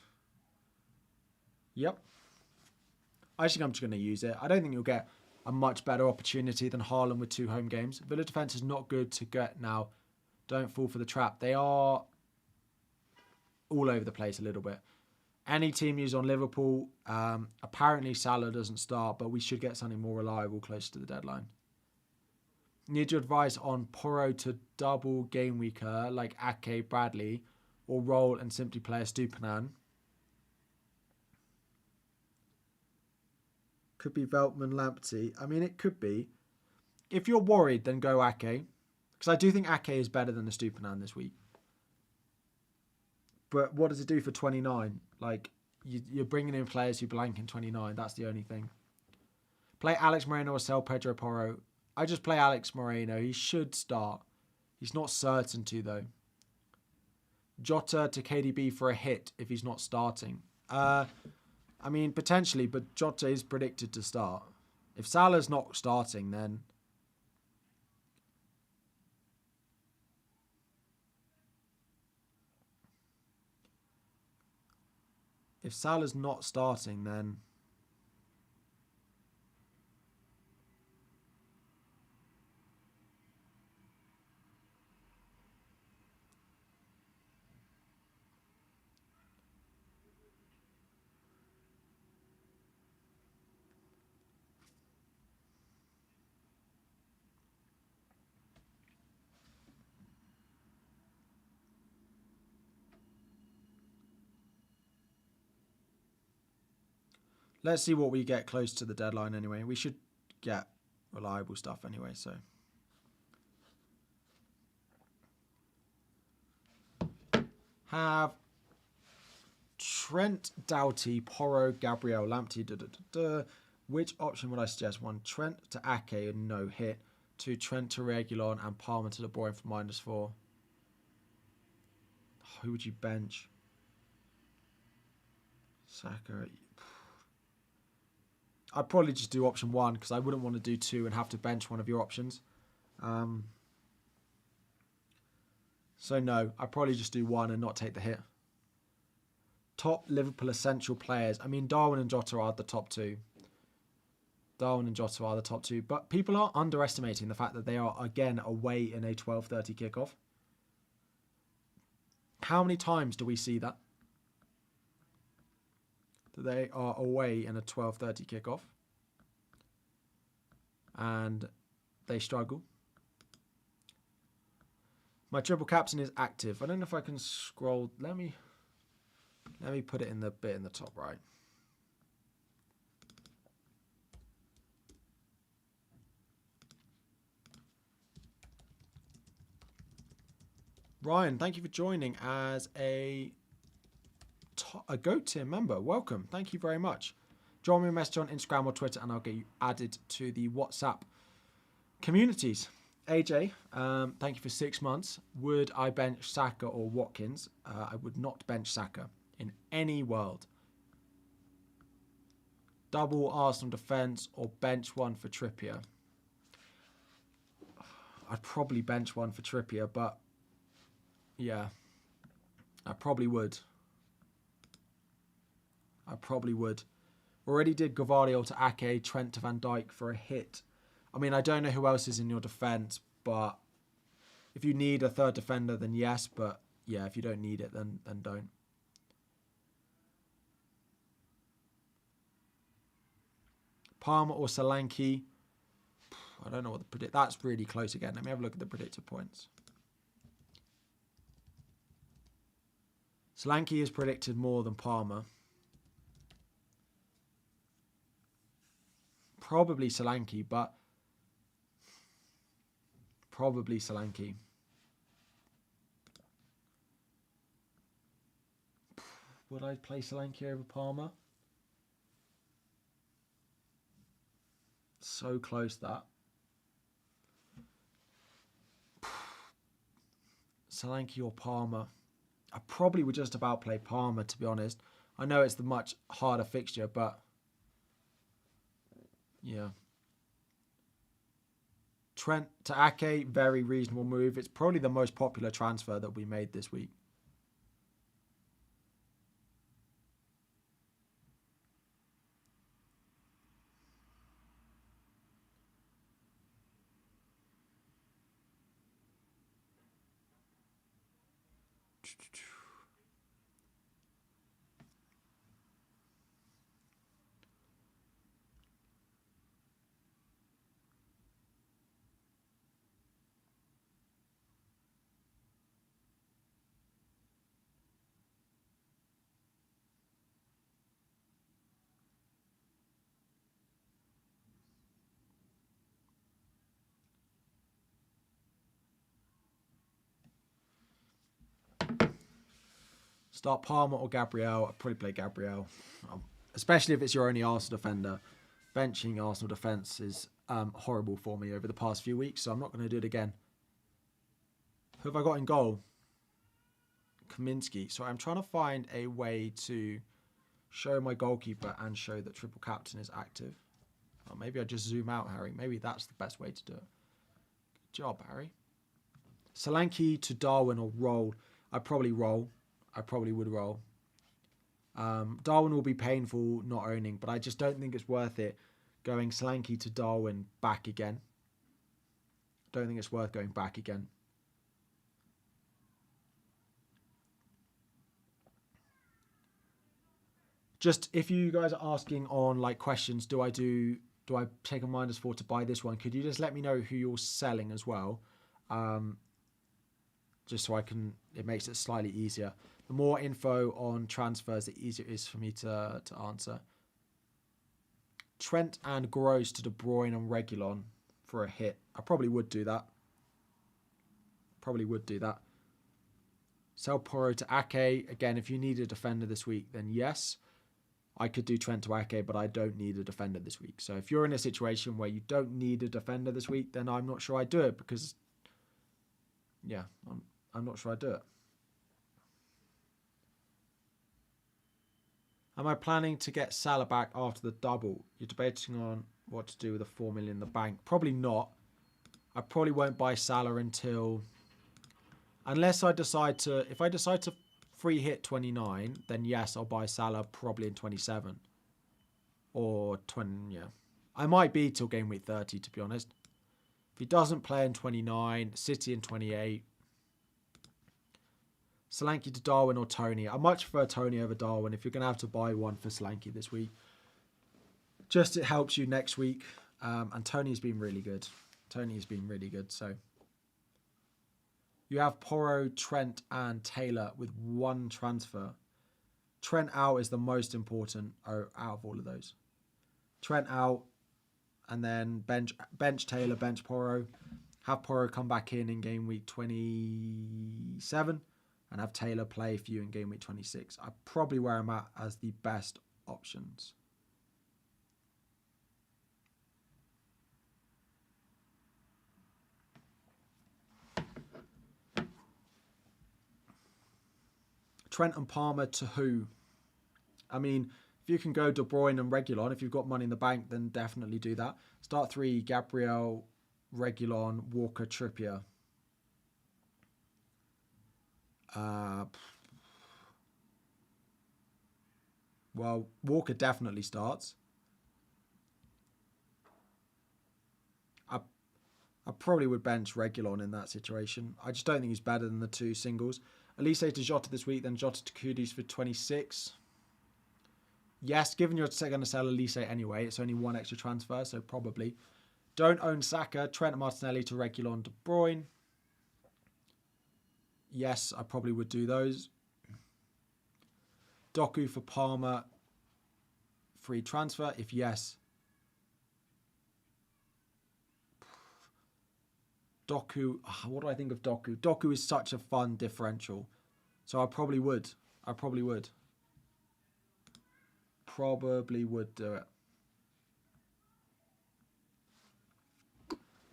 Yep. I think I'm just going to use it. I don't think you'll get a much better opportunity than Haaland with 2 home games. Villa defence is not good to get now. Don't fall for the trap. They are all over the place a little bit. Any team used on Liverpool. Apparently Salah doesn't start, but we should get something more reliable close to the deadline. Need your advice on Porro to double game weaker like Ake, Bradley, or roll and simply play a Stupinan. Could be Veltman, Lamptey. I mean, it could be. If you're worried, then go Ake. Because I do think Ake is better than the Stupinan this week. But what does it do for 29? Like, you're bringing in players who blank in 29. That's the only thing. Play Alex Moreno or sell Pedro Porro. I just play Alex Moreno. He should start. He's not certain to, though. Jota to KDB for a hit if he's not starting. I mean, potentially, but Jota is predicted to start. If Salah's not starting, then... If Salah's not starting, then... Let's see what we get close to the deadline anyway. We should get reliable stuff anyway, so. Have Trent, Doughty, Porro, Gabriel, Lamptey, Which option would I suggest? 1, Trent to Ake, no hit. 2, Trent to Reguilon and Palmer to De Bruyne for -4. Who would you bench? Saka. I'd probably just do option 1 because I wouldn't want to do 2 and have to bench one of your options. So no, I'd probably just do 1 and not take the hit. Top Liverpool essential players. I mean, Darwin and Jota are the top two. Darwin and Jota are the top two. But people are underestimating the fact that they are, again, away in a 12:30 kickoff. How many times do we see that? That they are away in a 12:30 kickoff. And they struggle. My triple captain is active. I don't know if I can scroll. Let me put it in the bit in the top right. Ryan, thank you for joining as a GOAT tier member. Welcome. Thank you very much. Drop me a message on Instagram or Twitter and I'll get you added to the WhatsApp communities. AJ, thank you for 6 months. Would I bench Saka or Watkins? I would not bench Saka in any world. Double Arsenal defence or bench one for Trippier? I'd probably bench one for Trippier, but yeah, I probably would. Already did Gavardio to Ake, Trent to Van Dijk for a hit. I mean, I don't know who else is in your defence, but if you need a third defender, then yes. But yeah, if you don't need it, then don't. Palmer or Solanke? I don't know what the predict. That's really close again. Let me have a look at the predicted points. Solanke is predicted more than Palmer. Probably Solanke, but probably Solanke. Would I play Solanke over Palmer? So close that. Solanke or Palmer? I probably would just about play Palmer, to be honest. I know it's the much harder fixture, but yeah. Trent to Ake, very reasonable move. It's probably the most popular transfer that we made this week. Start Palmer or Gabriel. I'd probably play Gabriel, especially if it's your only Arsenal defender. Benching Arsenal defence is horrible for me over the past few weeks, so I'm not going to do it again. Who have I got in goal? Kaminsky. So I'm trying to find a way to show my goalkeeper and show that triple captain is active. Or maybe I just zoom out, Harry. Maybe that's the best way to do it. Good job, Harry. Solanke to Darwin or roll. I'd probably roll. I probably would roll. Darwin will be painful not owning, but I just don't think it's worth it going Solanke to Darwin back again. Don't think it's worth going back again. Just if you guys are asking on like questions, do I take a -4 to buy this one? Could you just let me know who you're selling as well? Just so it makes it slightly easier. The more info on transfers, the easier it is for me to answer. Trent and Gross to De Bruyne and Reguilon for a hit. I probably would do that. Sell Porro to Ake. Again, if you need a defender this week, then yes. I could do Trent to Ake, but I don't need a defender this week. So if you're in a situation where you don't need a defender this week, then I'm not sure I'd do it because, yeah, I'm not sure I'd do it. Am I planning to get Salah back after the double? You're debating on what to do with the 4 million in the bank. Probably not. I probably won't buy Salah until... Unless I decide to... If I decide to free hit 29, then yes, I'll buy Salah probably in 27. Or 20, yeah. I might be till game week 30, to be honest. If he doesn't play in 29, City in 28. Solanke to Darwin or Tony. I much prefer Tony over Darwin if you're going to have to buy one for Solanke this week. Just it helps you next week. And Tony's been really good. Tony's been really good. So you have Porro, Trent and Taylor with one transfer. Trent out is the most important out of all of those. Trent out and then bench Taylor, bench Porro. Have Porro come back in game week 27 and have Taylor play for you in game week 26. I probably where I'm at as the best options. Trent and Palmer to who? I mean, if you can go De Bruyne and Reguilon, if you've got money in the bank, then definitely do that. Start 3, Gabriel, Reguilon, Walker, Trippier. Well, Walker definitely starts. I probably would bench Reguilon in that situation. I just don't think he's better than the two singles. Elise to Jota this week, then Jota to Kudus for 26. Yes, given you're going to sell Elise anyway, it's only one extra transfer, so probably. Don't own Saka, Trent Martinelli to Reguilon, De Bruyne. Yes, I probably would do those. Doku for Palmer, free transfer, if yes. Doku, what do I think of Doku? Doku is such a fun differential. So I probably would. Probably would do it.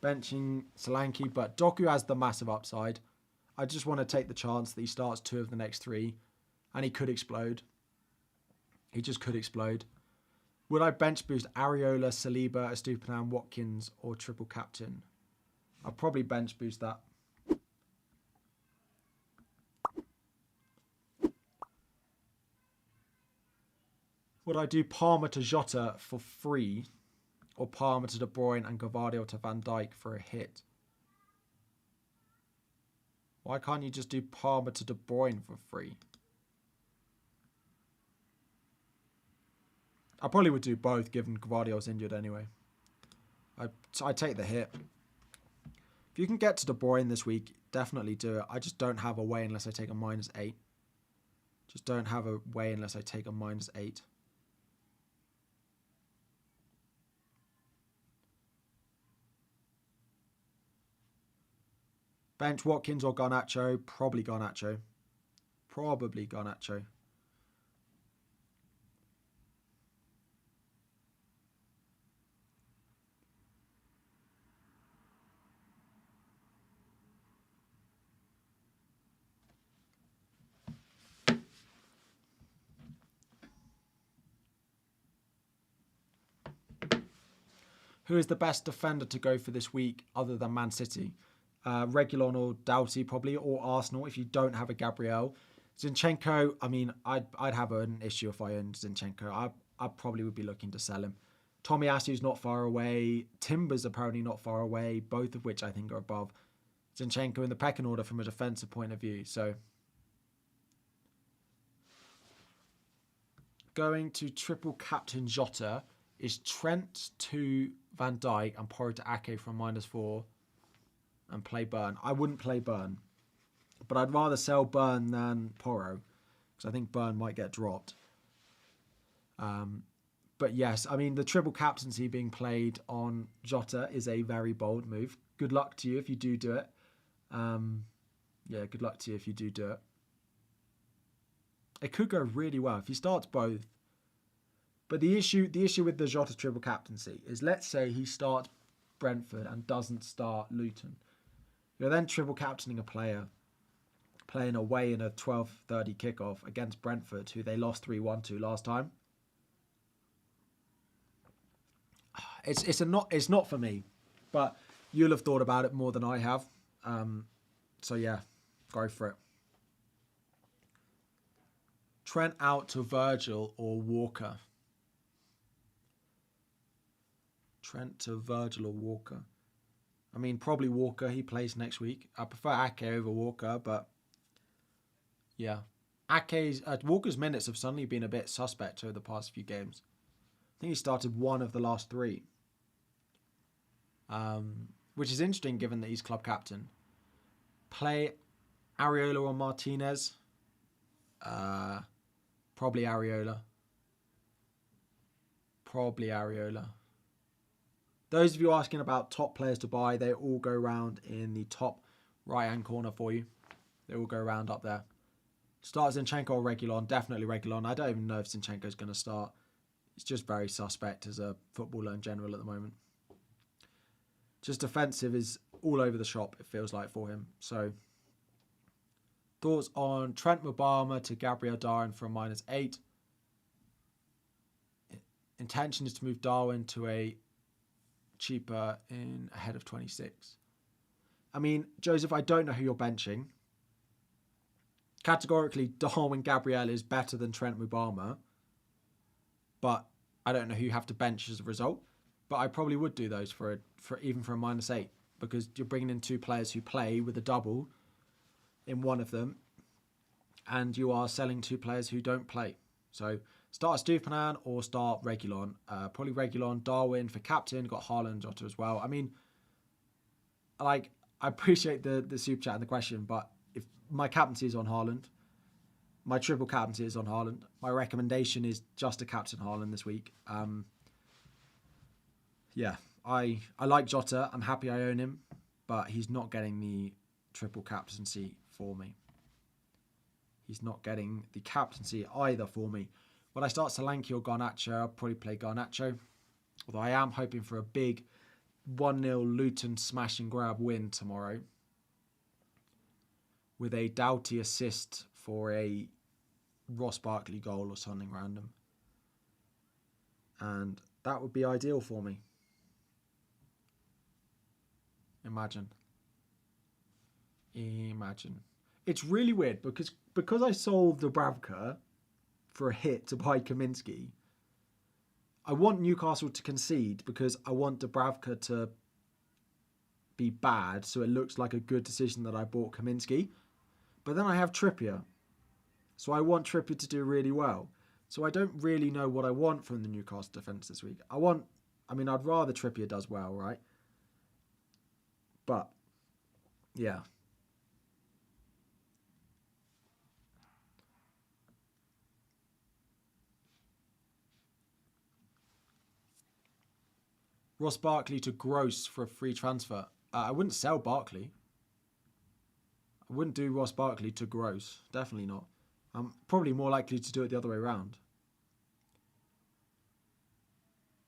Benching Solanke, but Doku has the massive upside. I just want to take the chance that he starts 2 of the next 3 and he could explode. He just could explode. Would I bench boost Areola, Saliba, Estupiñán, Watkins or triple captain? I'll probably bench boost that. Would I do Palmer to Jota for free or Palmer to De Bruyne and Gvardiol to Van Dijk for a hit? Why can't you just do Palmer to De Bruyne for free? I probably would do both given Gvardiol's injured anyway. I take the hit. If you can get to De Bruyne this week, definitely do it. I just don't have a way unless I take a -8. Just don't have a way unless I take a -8. Bench Watkins or Garnacho? Probably Garnacho. Probably Garnacho. Who is the best defender to go for this week other than Man City? Reguilon or Doughty probably, or Arsenal if you don't have a Gabriel. Zinchenko, I mean, I'd have an issue if I owned Zinchenko. I probably would be looking to sell him. Tomiyasu's not far away. Timber's apparently not far away, both of which I think are above Zinchenko in the pecking order from a defensive point of view. So going to triple captain Jota is Trent to Van Dijk and Porro to Ake from -4 and play Burn. I wouldn't play Burn, but I'd rather sell Burn than Porro because I think Burn might get dropped. But yes, I mean, the triple captaincy being played on Jota is a very bold move. Good luck to you if you do it. Yeah, good luck to you if you do it. It could go really well if he starts both. But the issue with the Jota triple captaincy is, let's say he starts Brentford and doesn't start Luton. You're then triple captaining a player playing away in a 12:30 kickoff against Brentford, who they lost 3-1 to last time. It's not for me, but you'll have thought about it more than I have. So yeah, go for it. Trent out to Virgil or Walker? Trent to Virgil or Walker? I mean, probably Walker. He plays next week. I prefer Ake over Walker, but yeah. Walker's minutes have suddenly been a bit suspect over the past few games. I think he started one of the last three. Which is interesting given that he's club captain. Play Areola or Martinez? Probably Areola. Those of you asking about top players to buy, they all go around in the top right-hand corner for you. They all go around up there. Start Zinchenko or Reguilon? Definitely Reguilon. I don't even know if Zinchenko's going to start. He's just very suspect as a footballer in general at the moment. Just defensive is all over the shop, it feels like, for him. So, thoughts on Trent Mubama to Gabriel Darwin for a -8. Intention is to move Darwin to a cheaper in ahead of 26. I mean, Joseph, I don't know who you're benching. Categorically, Darwin Gabriel is better than Trent Mubama. But I don't know who you have to bench as a result. But I probably would do those for even for a -8, because you're bringing in two players who play with a double in one of them, and you are selling two players who don't play. So start Stupinan or start Reguilon. Probably Reguilon. Darwin for captain. Got Haaland, Jota as well. I mean, like, I appreciate the super chat and the question, but if my captaincy is on Haaland, my triple captaincy is on Haaland. My recommendation is just to captain Haaland this week. Yeah, I like Jota. I'm happy I own him, but he's not getting the triple captaincy for me. He's not getting the captaincy either for me. When I start Solanke or Garnacho, I'll probably play Garnacho. Although I am hoping for a big 1-0 Luton smash and grab win tomorrow, with a Doughty assist for a Ross Barkley goal or something random. And that would be ideal for me. Imagine. It's really weird because I sold Dubravka for a hit to buy Kaminsky. I want Newcastle to concede because I want Dubravka to be bad, so it looks like a good decision that I bought Kaminsky. But then I have Trippier, so I want Trippier to do really well. So I don't really know what I want from the Newcastle defence this week. I'd rather Trippier does well, right? But, yeah. Ross Barkley to Gross for a free transfer. I wouldn't sell Barkley. I wouldn't do Ross Barkley to Gross. Definitely not. I'm probably more likely to do it the other way around.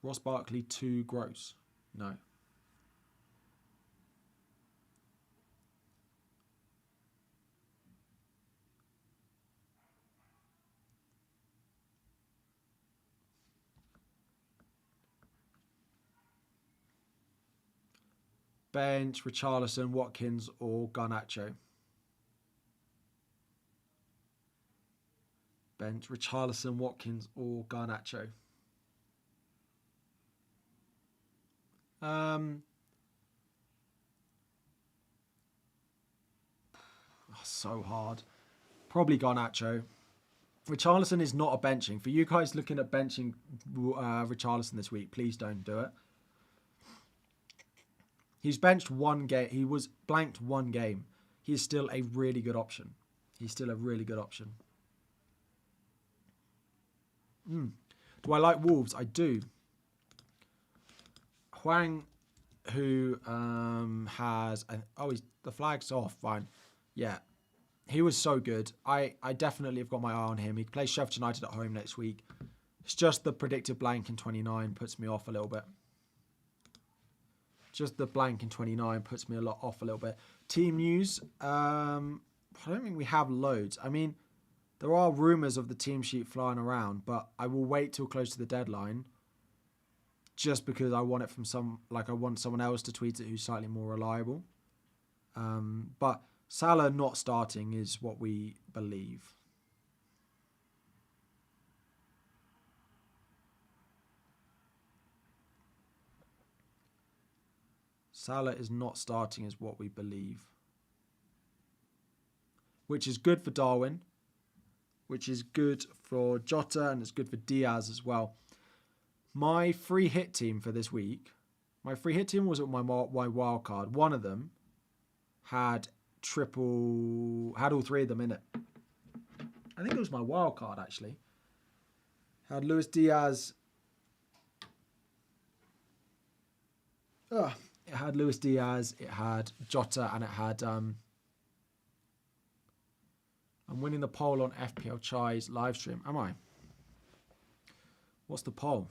Ross Barkley to Gross. No. Bench, Richarlison, Watkins or Garnacho. Bench, Richarlison, Watkins or Garnacho. So hard. Probably Garnacho. Richarlison is not a benching. For you guys looking at benching Richarlison this week, please don't do it. He's benched one game. He was blanked one game. He is still a really good option. Do I like Wolves? I do. Huang, who has... the flag's off. Fine. Yeah. He was so good. I definitely have got my eye on him. He plays Sheffield United at home next week. It's just the predicted blank in 29 puts me off a little bit. Just the blank in 29 puts me off a little bit. Team news. I don't think we have loads. I mean, there are rumours of the team sheet flying around, but I will wait till close to the deadline. Just because I want it from I want someone else to tweet it who's slightly more reliable. But Salah not starting is what we believe. Salah is not starting is what we believe. Which is good for Darwin. Which is good for Jota, and it's good for Diaz as well. My free hit team for this week, my free hit team wasn't my wild card. One of them had all three of them in it. I think it was my wild card actually. Had Luis Diaz. It had Luis Diaz, it had Jota, and it had I'm winning the poll on FPL Chai's live stream. Am I? What's the poll?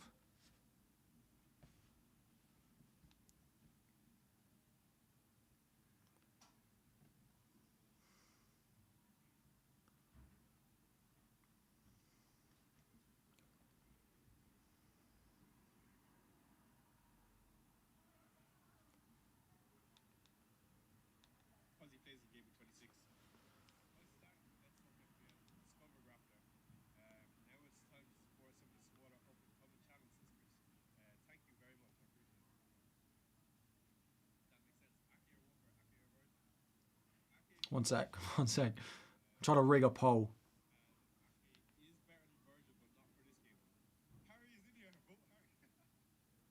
Plays the GW26. Now it's time to support some of the smaller up-and-coming channels this week. Thank you very much. I appreciate it. That makes sense. One sec. I'm trying to rig a poll. Ake is better than Virgil, but not for this game. Harry is in here. Vote Harry. Hello, Harry.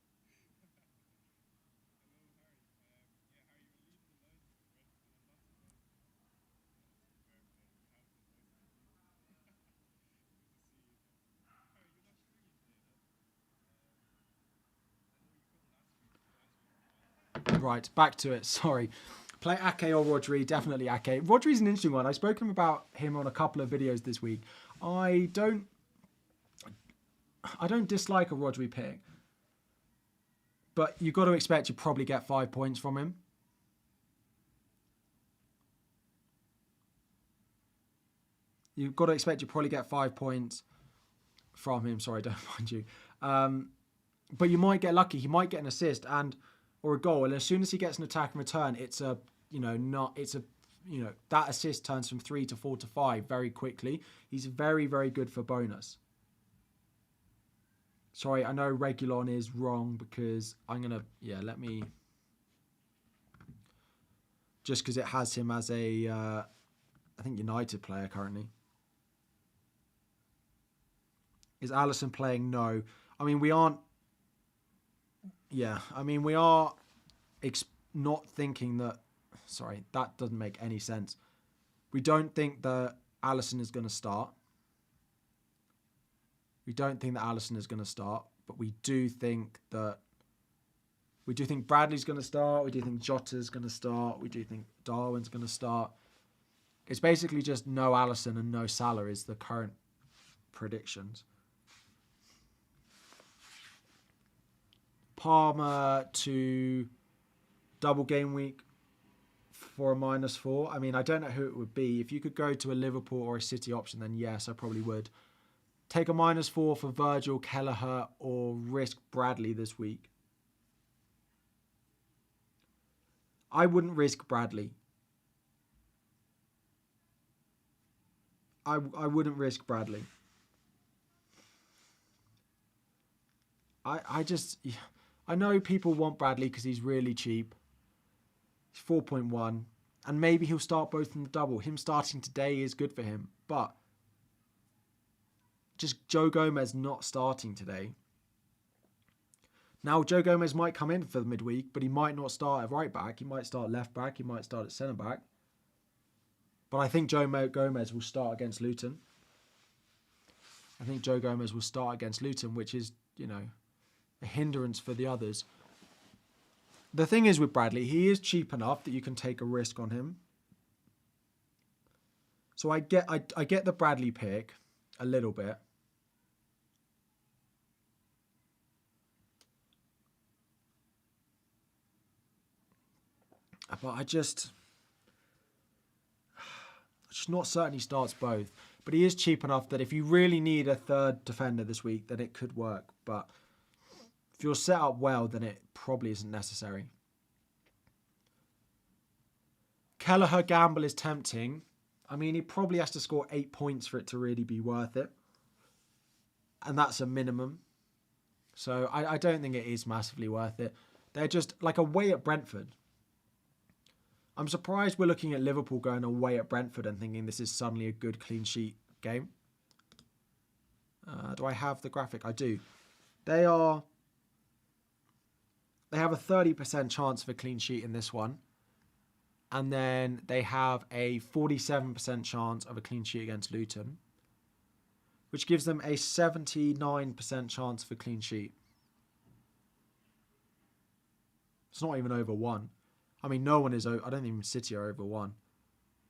Yeah, Harry, you're leading the line. Right, back to it. Sorry. Play Ake or Rodri. Definitely Ake. Rodri's an interesting one. I've spoken about him on a couple of videos this week. I don't dislike a Rodri pick. But you've got to expect you probably get 5 points from him. You've got to expect you probably get 5 points from him. Sorry, don't mind you. But you might get lucky. He might get an assist or a goal. And as soon as he gets an attack and return, that assist turns from 3 to 4 to 5 very quickly. He's very, very good for bonus. Sorry, I know Regulon is wrong because let me... Just because it has him as a, I think, United player currently. Is Alisson playing? No. I mean, we aren't... Yeah, I mean, we are not thinking that... Sorry, that doesn't make any sense. We don't think that Alisson is going to start. We don't think that Alisson is going to start, but we do think Bradley's going to start. We do think Jota's going to start. We do think Darwin's going to start. It's basically just no Alisson and no Salah is the current predictions. Palmer to double game week for a -4. I mean, I don't know who it would be. If you could go to a Liverpool or a City option, then yes, I probably would. Take a -4 for Virgil, Kelleher, or risk Bradley this week. I wouldn't risk Bradley. I wouldn't risk Bradley. I know people want Bradley because he's really cheap. He's 4.1. And maybe he'll start both in the double. Him starting today is good for him. But just Joe Gomez not starting today. Now, Joe Gomez might come in for the midweek, but he might not start at right back. He might start left back. He might start at centre back. But I think Joe Gomez will start against Luton. I think Joe Gomez will start against Luton, which is, a hindrance for the others. The thing is with Bradley, he is cheap enough that you can take a risk on him. So I get the Bradley pick a little bit. But I'm just not certain he starts both. But he is cheap enough that if you really need a third defender this week, then it could work. But if you're set up well, then it probably isn't necessary. Kelleher gamble is tempting. I mean, he probably has to score 8 points for it to really be worth it. And that's a minimum. So I don't think it is massively worth it. They're just like away at Brentford. I'm surprised we're looking at Liverpool going away at Brentford and thinking this is suddenly a good clean sheet game. Do I have the graphic? I do. They have a 30% chance of a clean sheet in this one. And then they have a 47% chance of a clean sheet against Luton, which gives them a 79% chance of a clean sheet. It's not even over 1. I mean, no one is over. I don't think City are over 1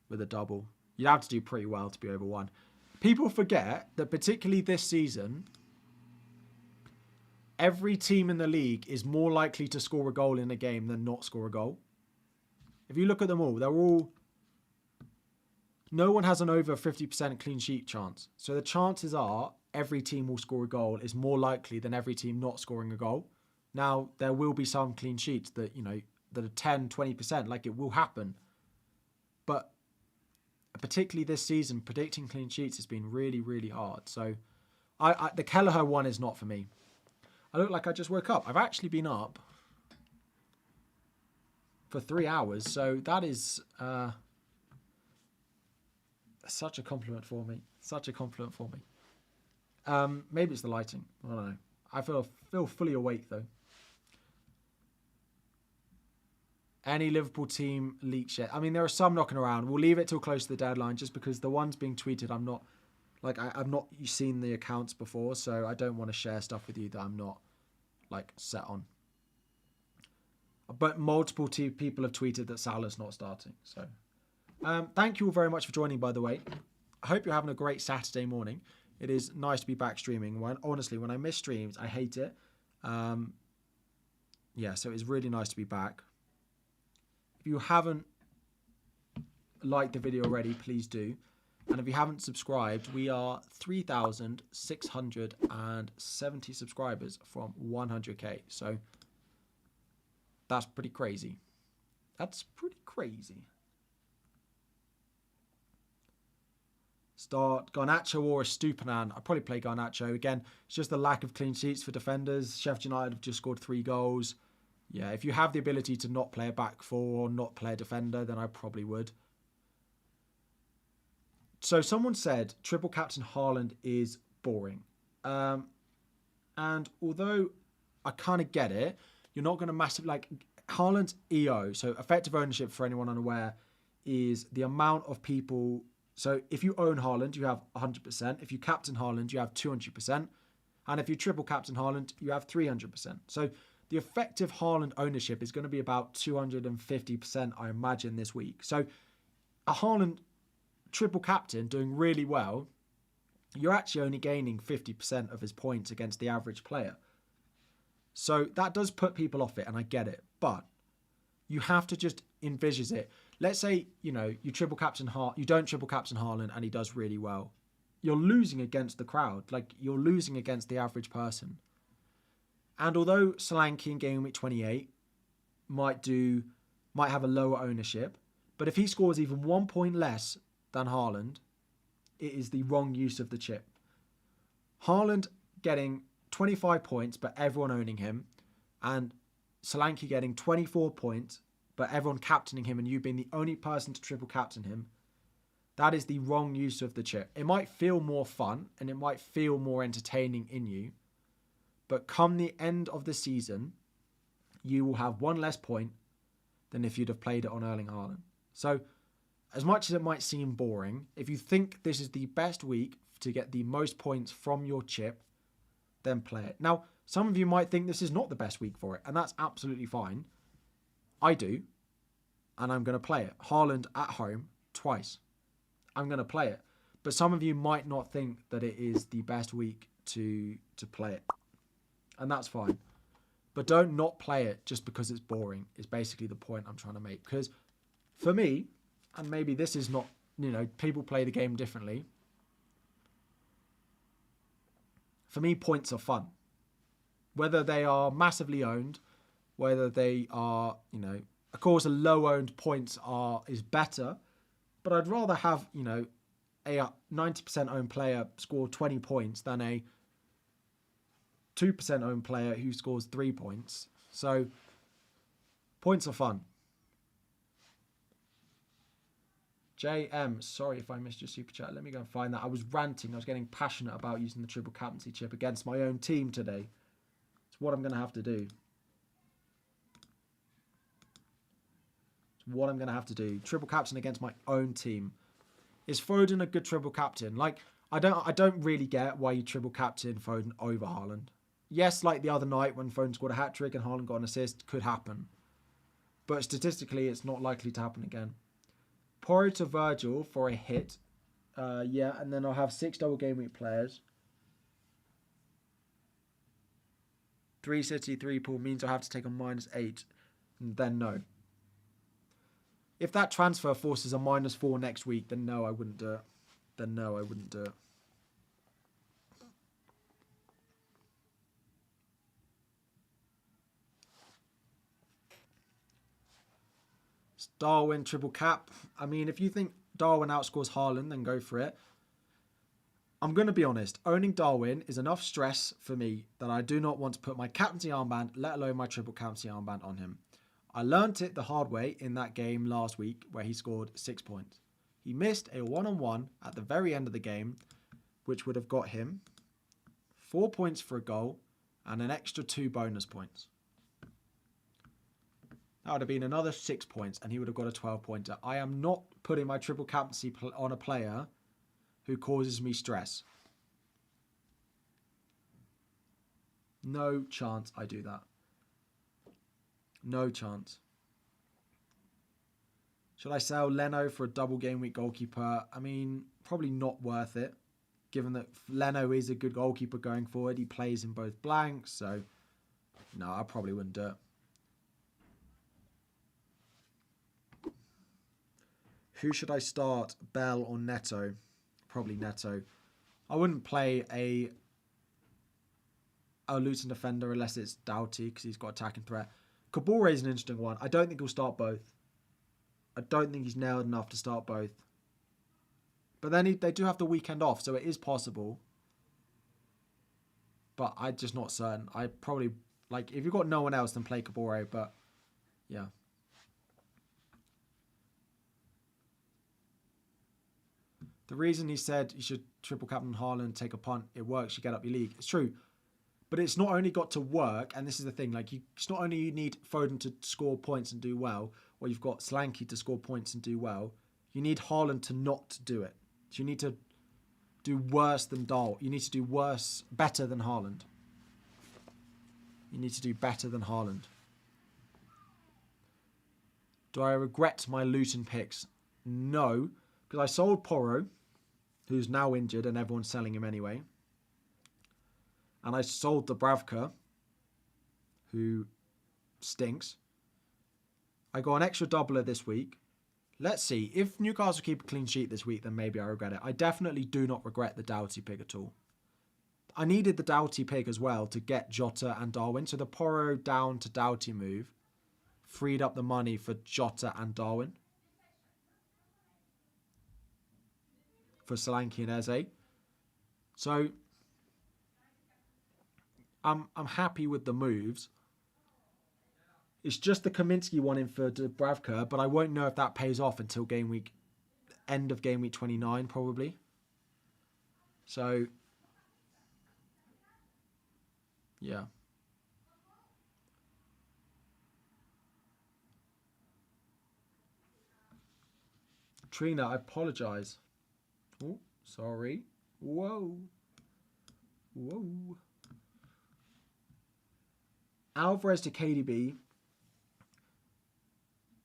with a double. You'd have to do pretty well to be over 1. People forget that particularly this season, every team in the league is more likely to score a goal in a game than not score a goal. If you look at them all, no one has an over 50% clean sheet chance. So the chances are every team will score a goal is more likely than every team not scoring a goal. Now, there will be some clean sheets that, that are 10, 20%, like it will happen. But particularly this season, predicting clean sheets has been really, really hard. So the Kelleher one is not for me. I look like I just woke up. I've actually been up for 3 hours. So that is such a compliment for me. Such a compliment for me. Maybe it's the lighting. I don't know. I feel fully awake though. Any Liverpool team leaks yet? I mean, there are some knocking around. We'll leave it till close to the deadline just because the ones being tweeted, I've not seen the accounts before, so I don't want to share stuff with you that I'm not set on. But multiple people have tweeted that Salah's not starting. So thank you all very much for joining, by the way. I hope you're having a great Saturday morning. It is nice to be back streaming. Honestly, when I miss streams, I hate it. So it's really nice to be back. If you haven't liked the video already, please do. And if you haven't subscribed, we are 3,670 subscribers from 100k. So that's pretty crazy. Start Garnacho or Estupinan. I'd probably play Garnacho. Again, it's just the lack of clean sheets for defenders. Sheffield United have just scored 3 goals. Yeah, if you have the ability to not play a back four or not play a defender, then I probably would. So someone said triple captain Haaland is boring. And although I kind of get it, you're not going to massively... Haaland's EO, so effective ownership for anyone unaware, is the amount of people... So if you own Haaland, you have 100%. If you captain Haaland, you have 200%. And if you triple captain Haaland, you have 300%. So the effective Haaland ownership is going to be about 250%, I imagine, this week. So a Haaland triple captain doing really well, you're actually only gaining 50% of his points against the average player. So that does put people off it, and I get it. But you have to just envisage it. Let's say, you triple captain you don't triple captain Haaland and he does really well. You're losing against the crowd. You're losing against the average person. And although Solanke in Game Week 28 might have a lower ownership, but if he scores even 1 point less than Haaland, it is the wrong use of the chip. Haaland getting 25 points, but everyone owning him, and Solanke getting 24 points, but everyone captaining him and you being the only person to triple captain him, that is the wrong use of the chip. It might feel more fun and it might feel more entertaining in you, but come the end of the season, you will have 1 less point than if you'd have played it on Erling Haaland. So, as much as it might seem boring, if you think this is the best week to get the most points from your chip, then play it. Now, some of you might think this is not the best week for it, and that's absolutely fine. I do, and I'm going to play it. Haaland at home twice. I'm going to play it. But some of you might not think that it is the best week to play it, and that's fine. But don't not play it just because it's boring, is basically the point I'm trying to make. Because for me, and maybe this is not, people play the game differently. For me, points are fun. Whether they are massively owned, whether they are, of course, a low-owned points is better, but I'd rather have, a 90% owned player score 20 points than a 2% owned player who scores 3 points. So Points are fun. JM, sorry if I missed your super chat. Let me go and find that. I was ranting. I was getting passionate about using the triple captaincy chip against my own team today. It's what I'm going to have to do. It's what I'm going to have to do. Triple captain against my own team. Is Foden a good triple captain? Like, I don't really get why you triple captain Foden over Haaland. Yes, like the other night when Foden scored a hat-trick and Haaland got an assist, could happen. But statistically, it's not likely to happen again. Porro to Virgil for a hit. Yeah, and then I'll have 6 double game week players. 3 City, 3 Pool means I'll have to take a -8. And then no. If that transfer forces a -4 next week, then no, I wouldn't do it. Then no, I wouldn't do it. Darwin triple cap. I mean, if you think Darwin outscores Haaland, then go for it. I'm going to be honest. Owning Darwin is enough stress for me that I do not want to put my captaincy armband, let alone my triple captaincy armband, on him. I learnt it the hard way in that game last week where he scored 6 points. He missed a 1-on-1 at the very end of the game, which would have got him 4 points for a goal and an extra 2 bonus points. That would have been another 6 points and he would have got a 12-pointer. I am not putting my triple captaincy on a player who causes me stress. No chance I do that. No chance. Should I sell Leno for a double game week goalkeeper? I mean, probably not worth it, given that Leno is a good goalkeeper going forward. He plays in both blanks, so no, I probably wouldn't do it. Who should I start, Bell or Neto? Probably Neto. I wouldn't play a Luton defender unless it's Doughty because he's got attacking threat. Kabore is an interesting one. I don't think he'll start both. I don't think he's nailed enough to start both. But then they do have the weekend off, so it is possible. But I'm just not certain. I probably, like, if you've got no one else, then play Kabore, but yeah. The reason he said you should triple captain Haaland, take a punt, it works, you get up your league. It's true. But it's not only got to work, and this is the thing, like it's not only you need Foden to score points and do well, or you've got Slanky to score points and do well, you need Haaland to not do it. So you need to do worse than Dahl. You need to do better than Haaland. You need to do better than Haaland. Do I regret my Luton picks? No, because I sold Porro, who's now injured and everyone's selling him anyway. And I sold Dubravka, who stinks. I got an extra doubler this week. Let's see. If Newcastle keep a clean sheet this week, then maybe I regret it. I definitely do not regret the Doughty pick at all. I needed the Doughty pick as well to get Jota and Darwin. So the Porro down to Doughty move freed up the money for Jota and Darwin. For Solanke and Eze. So I'm happy with the moves. It's just the Kaminsky one in for Dubravka, but I won't know if that pays off until end of game week 29 probably. So yeah. Trina, I apologise. Oh, sorry. Whoa. Alvarez to KDB.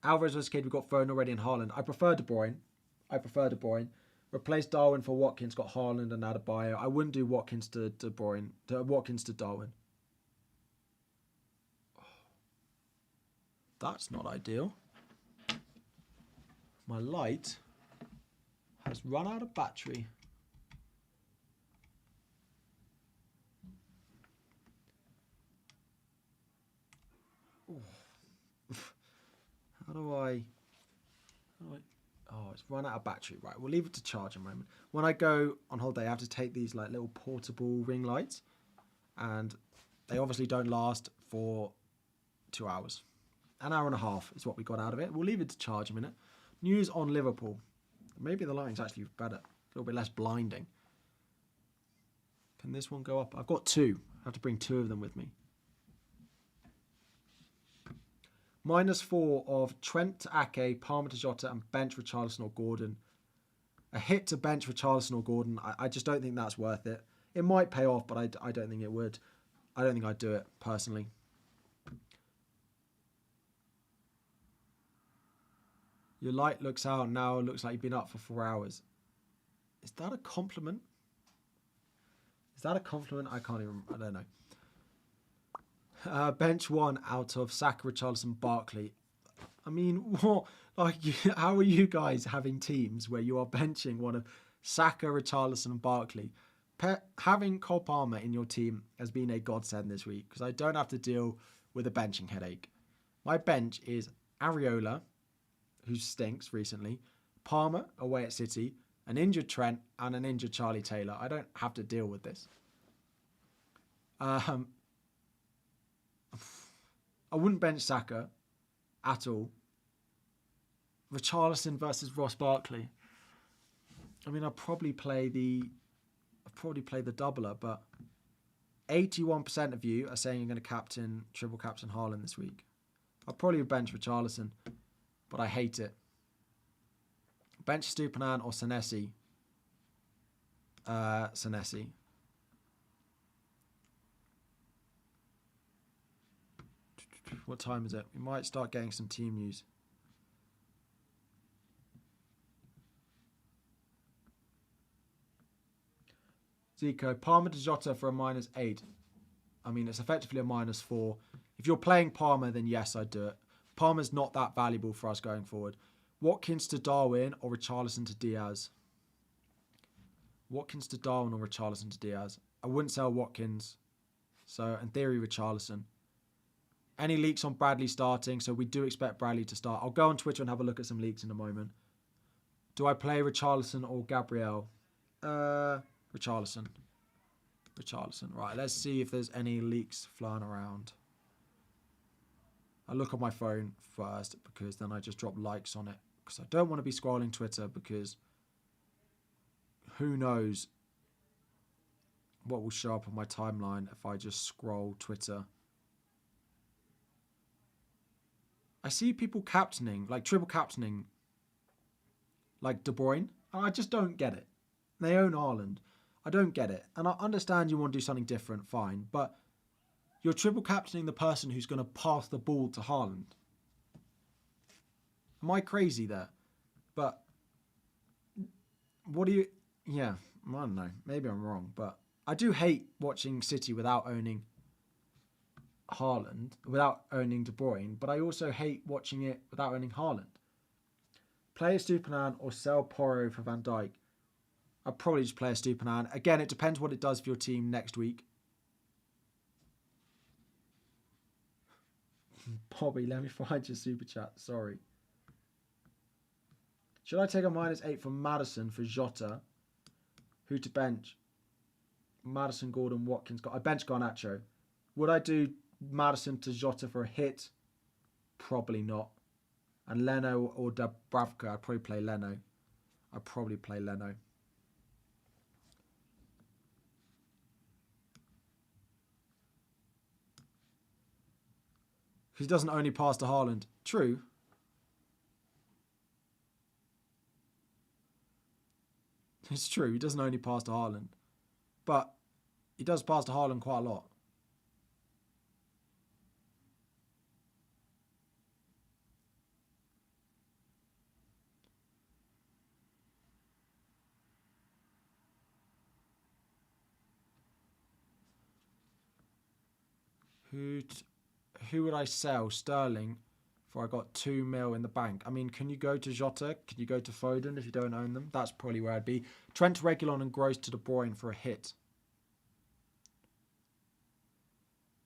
Alvarez versus KDB got Foden already in Haaland. I prefer De Bruyne. Replace Darwin for Watkins, got Haaland and Adebayo. I wouldn't do Watkins to De Bruyne. Watkins to Darwin. That's not ideal. My light has run out of battery. How do I... Oh, it's run out of battery. Right, we'll leave it to charge a moment. When I go on holiday, I have to take these like little portable ring lights. And they obviously don't last for 2 hours. An hour and a half is what we got out of it. We'll leave it to charge a minute. News on Liverpool. Maybe the lighting's actually better. A little bit less blinding. Can this one go up? I've got 2. I have to bring 2 of them with me. -4 of Trent to Ake, Palmer to Jota, and bench Richarlison or Gordon. A hit to bench Richarlison or Gordon. I just don't think that's worth it. It might pay off, but I don't think it would. I don't think I'd do it, personally. Your light looks out now. Looks like you've been up for 4 hours. Is that a compliment? Is that a compliment? I can't even... I don't know. Bench 1 out of Saka, Richarlison, Barkley. I mean, what? Like, how are you guys having teams where you are benching one of Saka, Richarlison, and Barkley? Having Cole Palmer in your team has been a godsend this week because I don't have to deal with a benching headache. My bench is Areola, who stinks recently, Palmer away at City, an injured Trent, and an injured Charlie Taylor. I don't have to deal with this. I wouldn't bench Saka at all. Richarlison versus Ross Barkley. I mean, I'll probably play the doubler, but 81% of you are saying you're going to triple captain Haaland this week. I'll probably bench Richarlison, but I hate it. Bench Stupinan or Senesi. Senesi. What time is it? We might start getting some team news. Zico, Palmer to Jota for a -8. I mean, it's effectively a -4. If you're playing Palmer, then yes, I'd do it. Palmer's not that valuable for us going forward. Watkins to Darwin or Richarlison to Diaz? Watkins to Darwin or Richarlison to Diaz? I wouldn't sell Watkins. So, in theory, Richarlison. Any leaks on Bradley starting? So, we do expect Bradley to start. I'll go on Twitter and have a look at some leaks in a moment. Do I play Richarlison or Gabriel? Richarlison. Richarlison. Right, let's see if there's any leaks flying around. I look on my phone first because then I just drop likes on it. Because I don't want to be scrolling Twitter because who knows what will show up on my timeline if I just scroll Twitter. I see people captaining, like triple captaining, like De Bruyne. And I just don't get it. They own Haaland. I don't get it. And I understand you want to do something different, fine. But you're triple captaining the person who's going to pass the ball to Haaland. Am I crazy there? But what do you... Yeah, I don't know. Maybe I'm wrong. But I do hate watching City without owning Haaland, without owning De Bruyne. But I also hate watching it without owning Haaland. Play a Stupinan or sell Porro for Van Dijk. I'd probably just play a Stupinan. Again, it depends what it does for your team next week. Bobby, let me find your super chat. Sorry. Should I take a -8 from Maddison for Jota? Who to bench? Maddison, Gordon, Watkins. I bench Garnacho. Would I do Maddison to Jota for a hit? Probably not. And Leno or Dubravka, I'd probably play Leno. He doesn't only pass to Haaland. True. It's true. He doesn't only pass to Haaland. But he does pass to Haaland quite a lot. Who would I sell? Sterling, for I got 2 mil in the bank. I mean, can you go to Jota? Can you go to Foden if you don't own them? That's probably where I'd be. Trent, Reguilon and Gross to De Bruyne for a hit.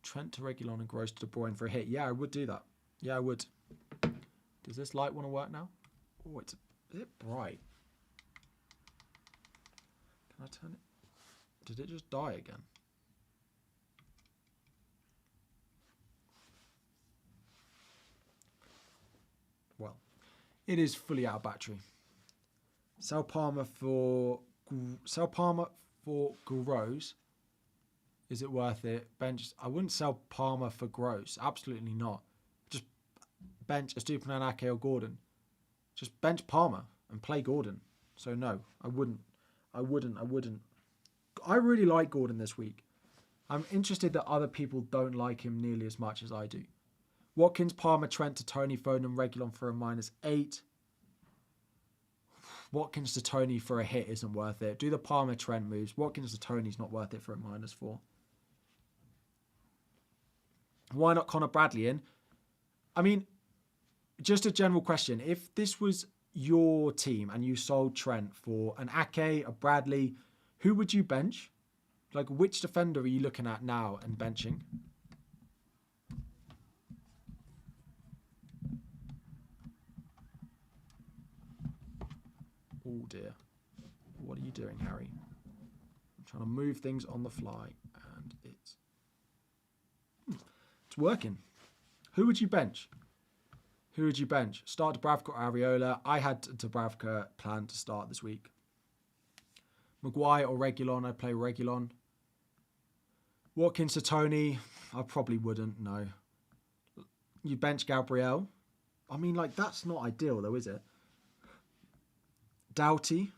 Trent to Reguilon and Gross to De Bruyne for a hit. Yeah, I would do that. Yeah, I would. Does this light want to work now? Oh, it's a bit bright. Can I turn it? Did it just die again? It is fully out of battery. Sell Palmer for Gross. Is it worth it? Bench. I wouldn't sell Palmer for Gross. Absolutely not. Just bench Estupiñán, Ake or Gordon. Just bench Palmer and play Gordon. So no, I wouldn't. I really like Gordon this week. I'm interested that other people don't like him nearly as much as I do. Watkins, Palmer, Trent to Tony, Foden, Reguilon for a -8. Watkins to Tony for a hit isn't worth it. Do the Palmer Trent moves. Watkins to Tony's not worth it for a -4. Why not Connor Bradley in? I mean, just a general question. If this was your team and you sold Trent for an Ake, a Bradley, who would you bench? Like, which defender are you looking at now and benching? Oh dear. What are you doing, Harry? I'm trying to move things on the fly and it's working. Who would you bench? Start Dubravka or Areola? I had Dubravka planned to start this week. Maguire or Reguilon? I'd play Reguilon. Watkins to Tony? I probably wouldn't, no. You bench Gabriel? I mean, like, that's not ideal though, is it? Doughty?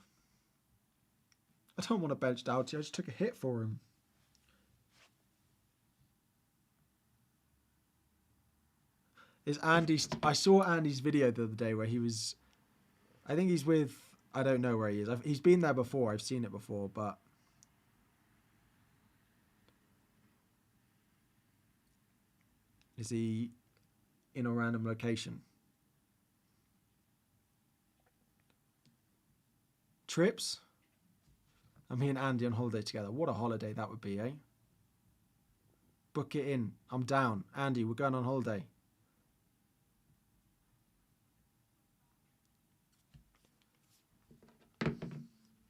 I don't want to bench Doughty. I just took a hit for him. Is Andy... I saw Andy's video the other day where he was... I think he's with... I don't know where he is. He's been there before. I've seen it before, but... Is he in a random location? Trips? I'm me and Andy on holiday together. What a holiday that would be, eh? Book it in. I'm down. Andy, we're going on holiday.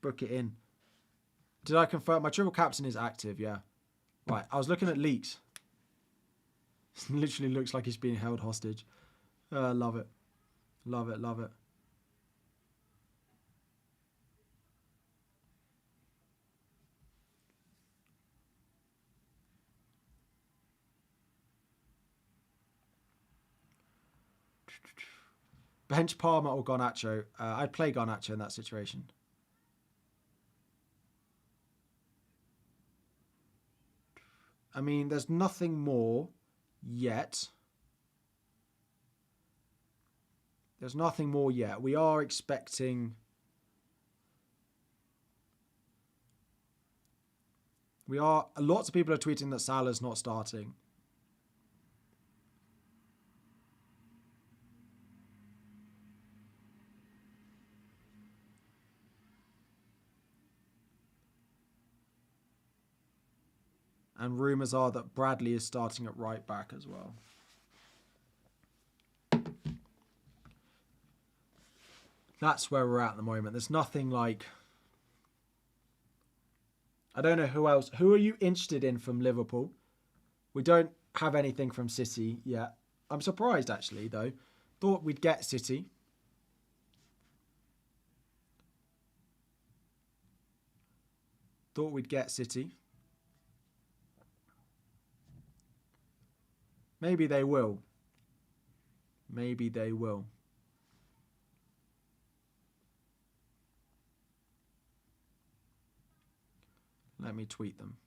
Book it in. Did I confirm? My triple captain is active, yeah. Right, I was looking at leaks. It literally looks like he's being held hostage. Love it. Love it, love it. Bench Palmer or Garnacho? I'd play Garnacho in that situation. I mean, there's nothing more yet. There's nothing more yet. We are expecting... Lots of people are tweeting that Salah's not starting. And rumours are that Bradley is starting at right back as well. That's where we're at the moment. There's nothing like... I don't know who else. Who are you interested in from Liverpool? We don't have anything from City yet. I'm surprised, actually, though. Thought we'd get City. Thought we'd get City. Maybe they will. Maybe they will. Let me tweet them.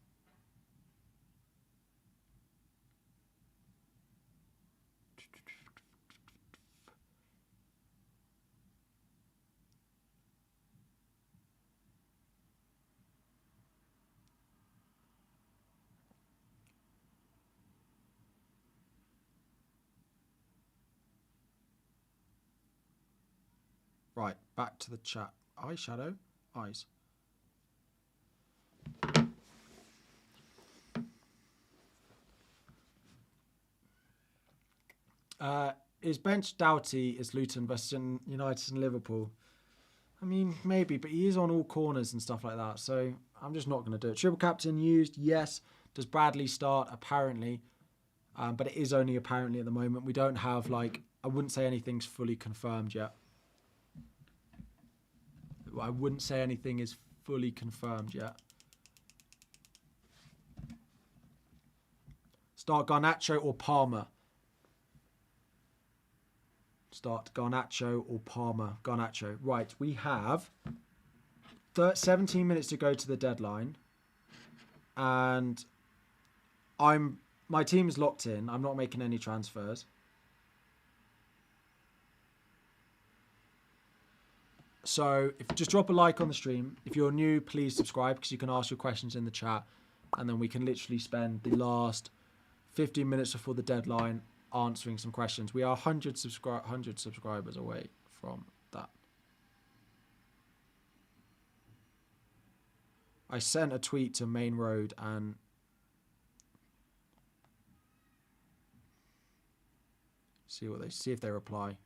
Right, back to the chat. Eyeshadow? Eyes. Is bench Doughty is Luton versus United and Liverpool? I mean, maybe, but he is on all corners and stuff like that, so I'm just not going to do it. Triple captain used, yes. Does Bradley start? Apparently. But it is only apparently at the moment. We don't have, like, I wouldn't say anything's fully confirmed yet. I wouldn't say anything is fully confirmed yet. Start Garnacho or Palmer. Start Garnacho or Palmer. Garnacho. Right, we have 17 minutes to go to the deadline. And my team is locked in. I'm not making any transfers. So just drop a like on the stream. If you're new, please subscribe because you can ask your questions in the chat. And then we can literally spend the last 15 minutes before the deadline answering some questions. We are 100 subscribers away from that. I sent a tweet to Main Road and see if they reply.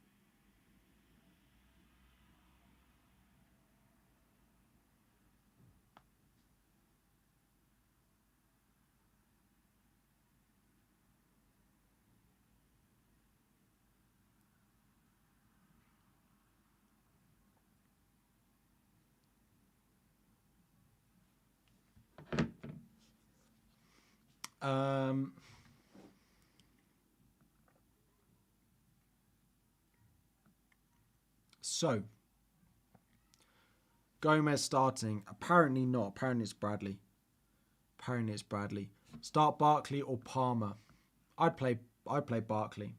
So, Gomez starting. Apparently not. Apparently it's Bradley. Start Barkley or Palmer. I'd play Barkley.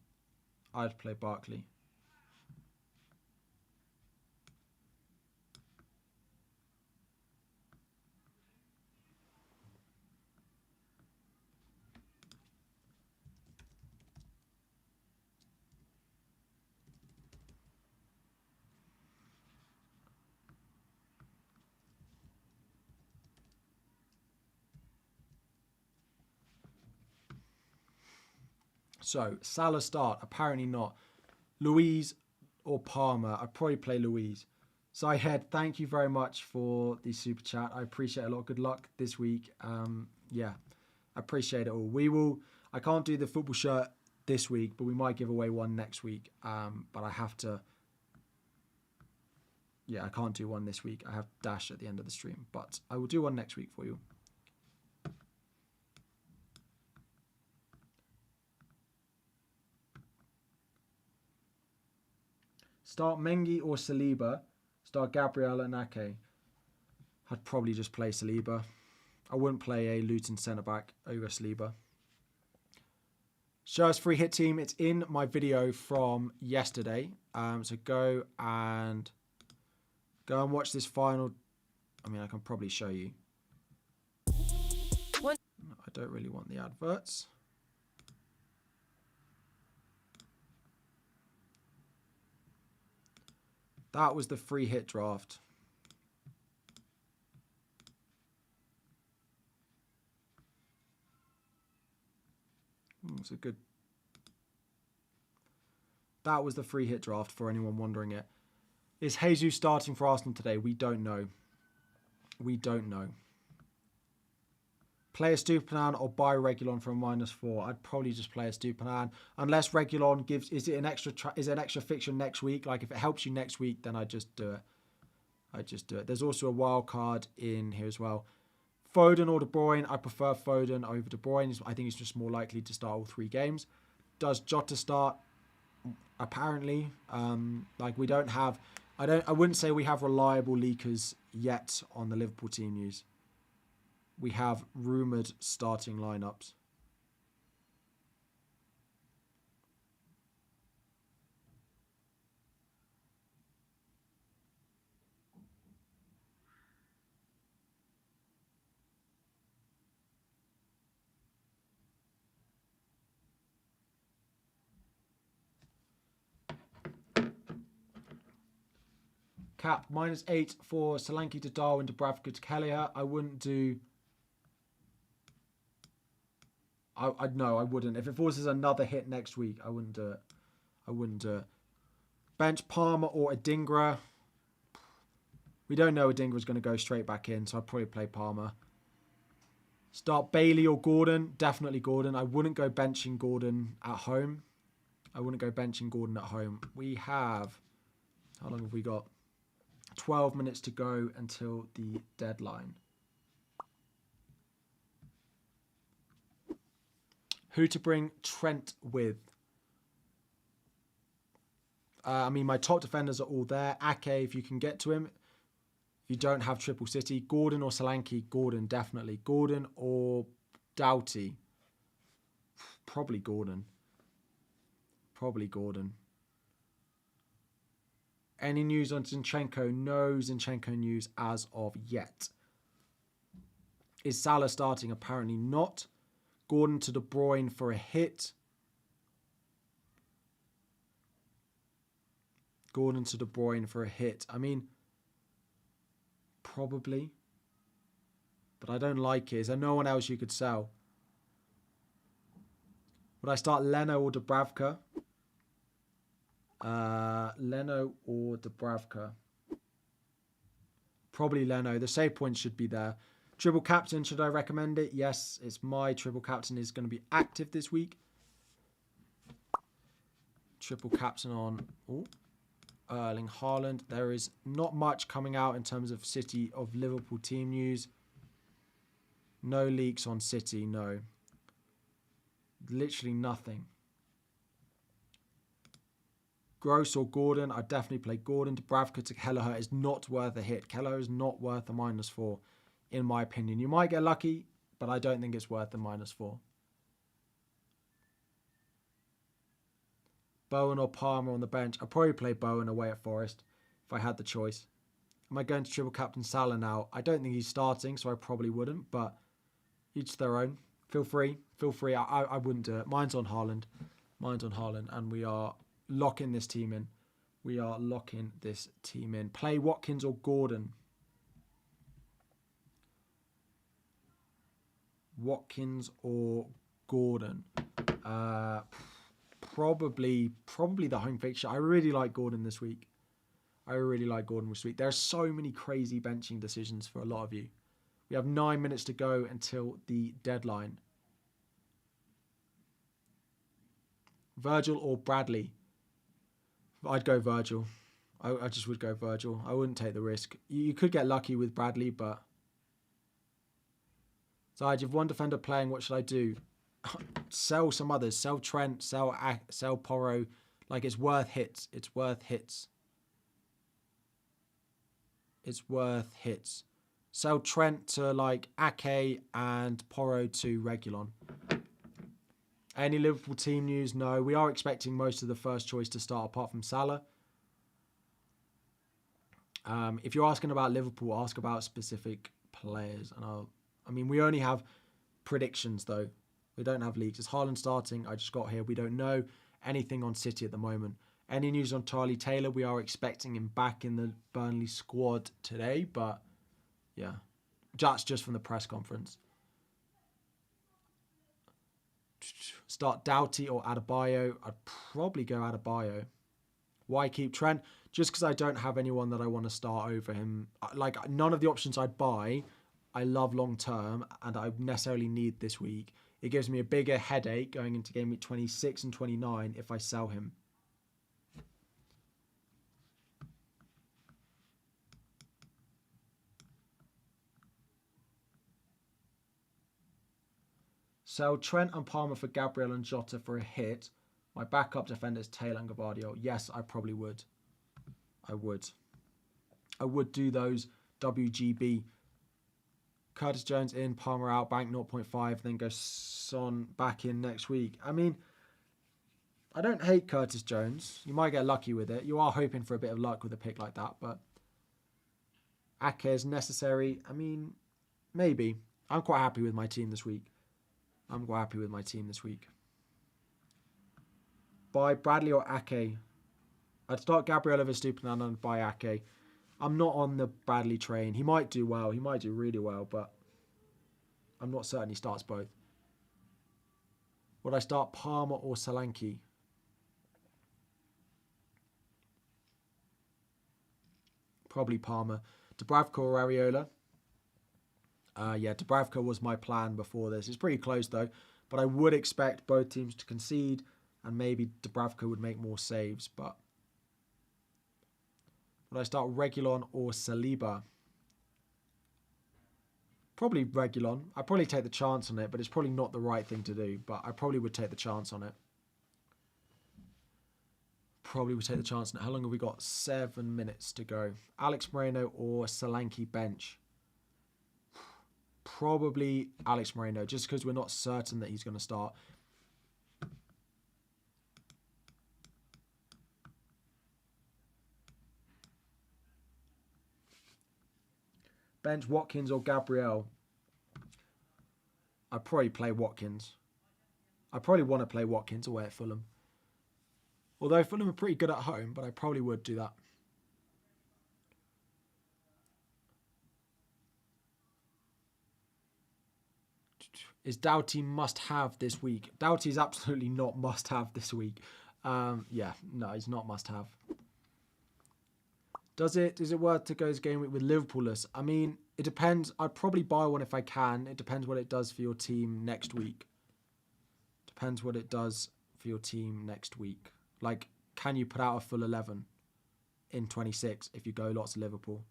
So, Salah start. Apparently not. Louise or Palmer. I'd probably play Louise. Syed, thank you very much for the super chat. I appreciate it a lot. Good luck this week. Yeah, I appreciate it all. I can't do the football shirt this week, but we might give away one next week. But I have to. Yeah, I can't do one this week. I have Dash at the end of the stream, but I will do one next week for you. Start Mengi or Saliba. Start Gabriel and Ake. I'd probably just play Saliba. I wouldn't play a Luton centre-back over Saliba. Show us free hit team. It's in my video from yesterday. So go and watch this final. I mean, I can probably show you. What? I don't really want the adverts. That was the free hit draft. It's a good. That was the free hit draft for anyone wondering it. Is Jesus starting for Arsenal today? We don't know. Play a Stupinan or buy Reguilon for a -4. I'd probably just play a Stupinan unless Reguilon gives. Is it an extra fixture next week? Like if it helps you next week, then I just do it. There's also a wild card in here as well. Foden or De Bruyne. I prefer Foden over De Bruyne. I think he's just more likely to start all 3 games. Does Jota start? Apparently, like we don't have. I wouldn't say we have reliable leakers yet on the Liverpool team news. We have rumoured starting lineups. Cap, -8 for Solanke to Darwin to Bradford to Kelleher. I wouldn't do... No, I wouldn't. If it forces another hit next week, I wouldn't do it. Bench Palmer or Adingra. We don't know Adingra's going to go straight back in, so I'd probably play Palmer. Start Bailey or Gordon. Definitely Gordon. I wouldn't go benching Gordon at home. We have... How long have we got? 12 minutes to go until the deadline. Who to bring Trent with? I mean, my top defenders are all there. Ake, if you can get to him. If you don't have Triple City, Gordon or Solanke. Gordon, definitely. Gordon or Doughty. Probably Gordon. Probably Gordon. Any news on Zinchenko? No Zinchenko news as of yet. Is Salah starting? Apparently not. Gordon to De Bruyne for a hit. Gordon to De Bruyne for a hit. I mean, probably. But I don't like it. Is there no one else you could sell? Would I start Leno or Dubravka? Leno or Dubravka? Probably Leno. The save points should be there. Triple captain, should I recommend it? Yes, it's my triple captain is going to be active this week. Triple captain on Erling Haaland. There is not much coming out in terms of Liverpool team news. No leaks on City, no. Literally nothing. Gross or Gordon, I'd definitely play Gordon. Dubravka to Kelleher is not worth a hit. Kelleher is not worth a -4, in my opinion. You might get lucky, but I don't think it's worth the -4. Bowen or Palmer on the bench. I'd probably play Bowen away at Forest if I had the choice. Am I going to triple captain Salah now? I don't think he's starting, so I probably wouldn't, but each their own. Feel free. I wouldn't do it. Mine's on Haaland. And we are locking this team in. Play Watkins or Gordon. Probably the home fixture. I really like Gordon this week. There are so many crazy benching decisions for a lot of you. We have 9 minutes to go until the deadline. Virgil or Bradley? I'd go Virgil. I just would go Virgil. I wouldn't take the risk. You could get lucky with Bradley, but... So I have one defender playing. What should I do? Sell some others. Sell Trent. Sell Porro. Like, it's worth hits. It's worth hits. Sell Trent to, like, Ake and Porro to Reguilon. Any Liverpool team news? No. We are expecting most of the first choice to start apart from Salah. If you're asking about Liverpool, ask about specific players. And we only have predictions, though. We don't have leaks. Is Haaland starting? I just got here. We don't know anything on City at the moment. Any news on Charlie Taylor? We are expecting him back in the Burnley squad today, but yeah, that's just from the press conference. Start Doughty or Adebayo? I'd probably go Adebayo. Why keep Trent? Just because I don't have anyone that I want to start over him. Like, none of the options I'd buy, I love long term, and I necessarily need this week. It gives me a bigger headache going into game week 26 and 29 if I sell him. Sell Trent and Palmer for Gabriel and Jota for a hit. My backup defender is Taylor and Gavardio. Yes, I probably would. I would do those WGB. Curtis Jones in, Palmer out, bank 0.5, then go Son back in next week. I mean, I don't hate Curtis Jones. You might get lucky with it. You are hoping for a bit of luck with a pick like that, but Ake is necessary. I mean, maybe. I'm quite happy with my team this week. Buy Bradley or Ake? I'd start Gabriel over Stupinan and buy Ake. I'm not on the Bradley train. He might do well. He might do really well, but I'm not certain he starts both. Would I start Palmer or Solanke? Probably Palmer. Dubravka or Areola? Yeah, Dubravka was my plan before this. It's pretty close, though. But I would expect both teams to concede, and maybe Dubravka would make more saves, but... Would I start Reguilon or Saliba? Probably Reguilon. I'd probably take the chance on it, but it's probably not the right thing to do. But I probably would take the chance on it. Probably would take the chance on it. How long have we got? 7 minutes to go. Alex Moreno or Solanke bench? Probably Alex Moreno, just because we're not certain that he's going to start. Bench Watkins or Gabriel? I'd probably play Watkins. I probably want to play Watkins away at Fulham. Although Fulham are pretty good at home, but I probably would do that. Is Doughty must-have this week? Doughty is absolutely not must-have this week. Yeah, no, he's not must-have. Is it worth to go to game week with Liverpoolers? I mean, it depends. I'd probably buy one if I can. It depends what it does for your team next week. Depends what it does for your team next week. Like, can you put out a full 11 in 26 if you go lots of Liverpool?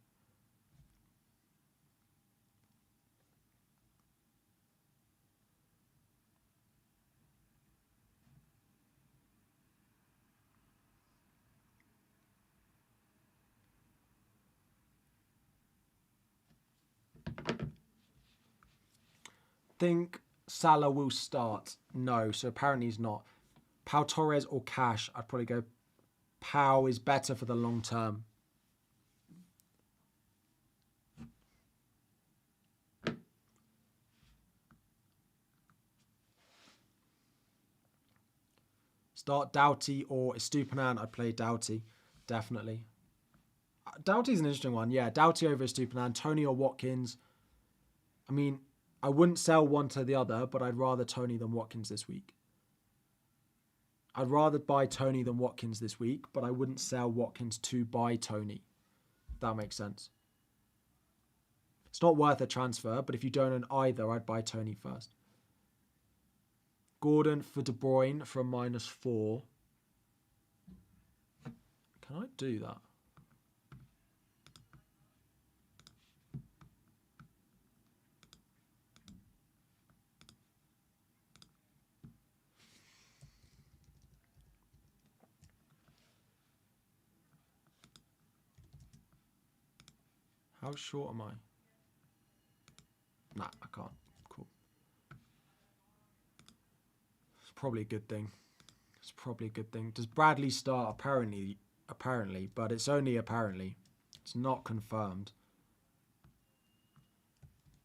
Think Salah will start? No, so apparently he's not. Pau Torres or Cash? I'd probably go Pau is better for the long term. Start Doughty or Estupinan? I'd play Doughty, definitely. Doughty's an interesting one. Yeah, Doughty over Estupinan. Tony or Watkins? I mean, I wouldn't sell one to the other, but I'd rather Tony than Watkins this week. I'd rather buy Tony than Watkins this week, but I wouldn't sell Watkins to buy Tony. If that makes sense. It's not worth a transfer, but if you don't own either, I'd buy Tony first. Gordon for De Bruyne from -4. Can I do that? How short am I? Nah, I can't. Cool. It's probably a good thing. It's probably a good thing. Does Bradley start? Apparently, but it's only apparently. It's not confirmed.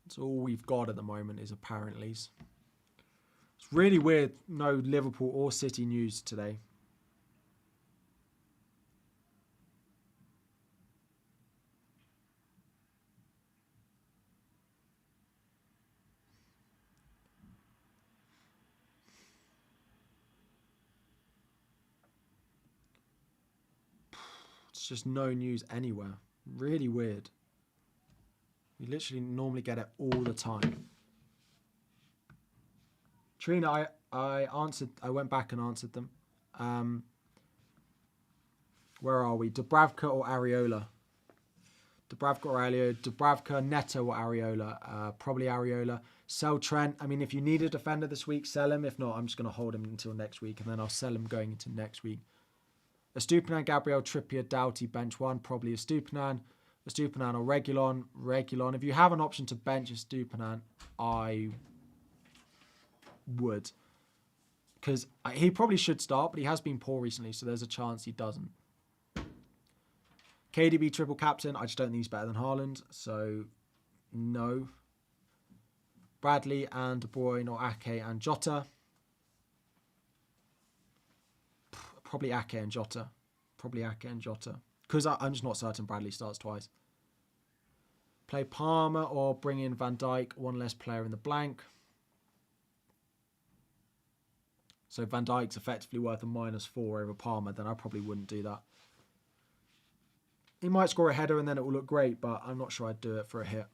That's all we've got at the moment is apparentlys. It's really weird. No Liverpool or City news today. It's just no news anywhere. Really weird. We literally normally get it all the time. Trina, I went back and answered them. Where are we? Dubravka or Areola? Dubravka or Areola? Dubravka, Neto or Areola? Probably Areola. Sell Trent. I mean, if you need a defender this week, sell him. If not, I'm just going to hold him until next week, and then I'll sell him going into next week. Estupinan, Gabriel, Trippier, Doughty, bench one. Probably Estupinan or Reguilon. Reguilon. If you have an option to bench Estupinan, I would. Because he probably should start, but he has been poor recently, so there's a chance he doesn't. KDB triple captain. I just don't think he's better than Haaland, so no. Bradley and De Bruyne or Ake and Jota. Probably Ake and Jota. Because I'm just not certain Bradley starts twice. Play Palmer or bring in Van Dijk. One less player in the blank. So Van Dijk's effectively worth a -4 over Palmer. Then I probably wouldn't do that. He might score a header and then it will look great, but I'm not sure I'd do it for a hit.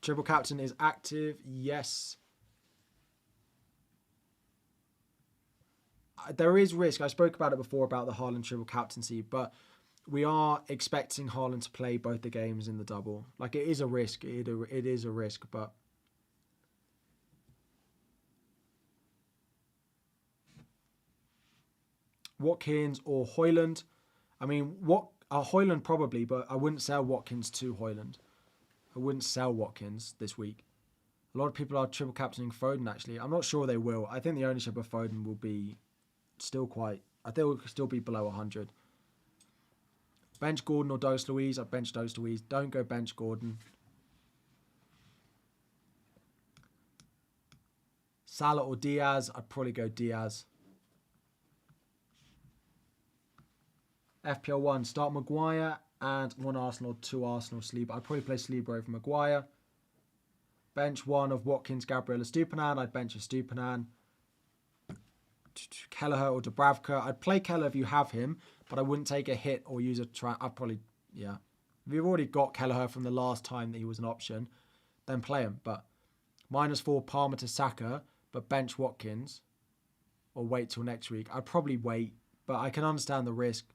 Triple captain is active. Yes. there is risk. I spoke about it before about the Haaland triple captaincy, but we are expecting Haaland to play both the games in the double. Like, it is a risk. It is a risk, but Watkins or Højlund. I mean, Højlund probably, but I wouldn't sell Watkins to Højlund. I wouldn't sell Watkins this week. A lot of people are triple captaining Foden, actually. I'm not sure they will. I think the ownership of Foden will be still quite... I think it will still be below 100. Bench Gordon or Douglas Luiz. I'd bench Douglas Luiz. Don't go bench Gordon. Salah or Diaz. I'd probably go Diaz. FPL 1. Start Maguire and 1 Arsenal, 2 Arsenal Sleeper. I'd probably play Sleeper over Maguire. Bench 1 of Watkins, Gabriel, Estupinan. I'd bench Estupinan. Kelleher or Dubravka. I'd play Kelleher if you have him, but I wouldn't take a hit or use a try. I'd probably, yeah. If you've already got Kelleher from the last time that he was an option, then play him. But -4 Palmer to Saka, but bench Watkins or wait till next week. I'd probably wait, but I can understand the risk.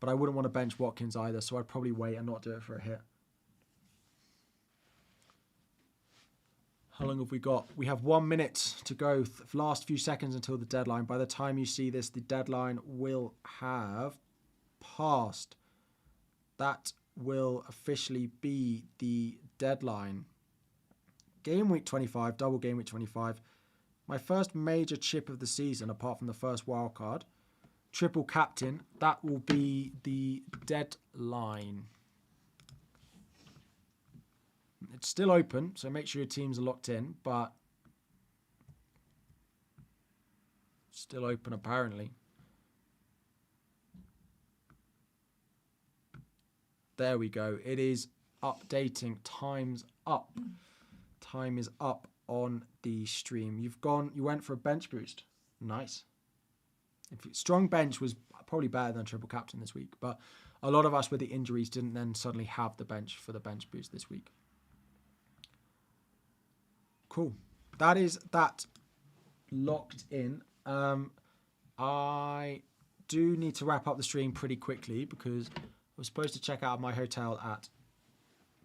But I wouldn't want to bench Watkins either, so I'd probably wait and not do it for a hit. How long have we got? We have 1 minute to go. Last few seconds until the deadline. By the time you see this, the deadline will have passed. That will officially be the deadline. Game week 25, double game week 25. My first major chip of the season, apart from the first wild card. Triple captain. That will be the deadline. It's still open, so make sure your teams are locked in, but still open apparently. There we go. It is updating. Time's up. Time is up on the stream. You went for a bench boost. Nice. Strong bench was probably better than triple captain this week, but a lot of us with the injuries didn't then suddenly have the bench for the bench boost this week. Cool. That is that locked in. I do need to wrap up the stream pretty quickly because I was supposed to check out my hotel at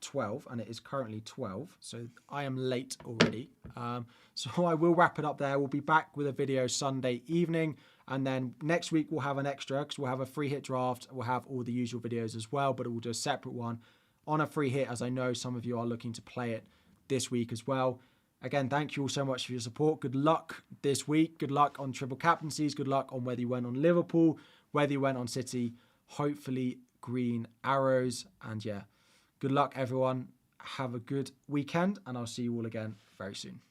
12 and it is currently 12, so I am late already. So I will wrap it up there. We'll be back with a video Sunday evening, and then next week we'll have an extra because we'll have a free hit draft. We'll have all the usual videos as well, but we'll do a separate one on a free hit, as I know some of you are looking to play it this week as well. Again, thank you all so much for your support. Good luck this week. Good luck on triple captaincies. Good luck on whether you went on Liverpool, whether you went on City. Hopefully green arrows. And yeah, good luck everyone. Have a good weekend and I'll see you all again very soon.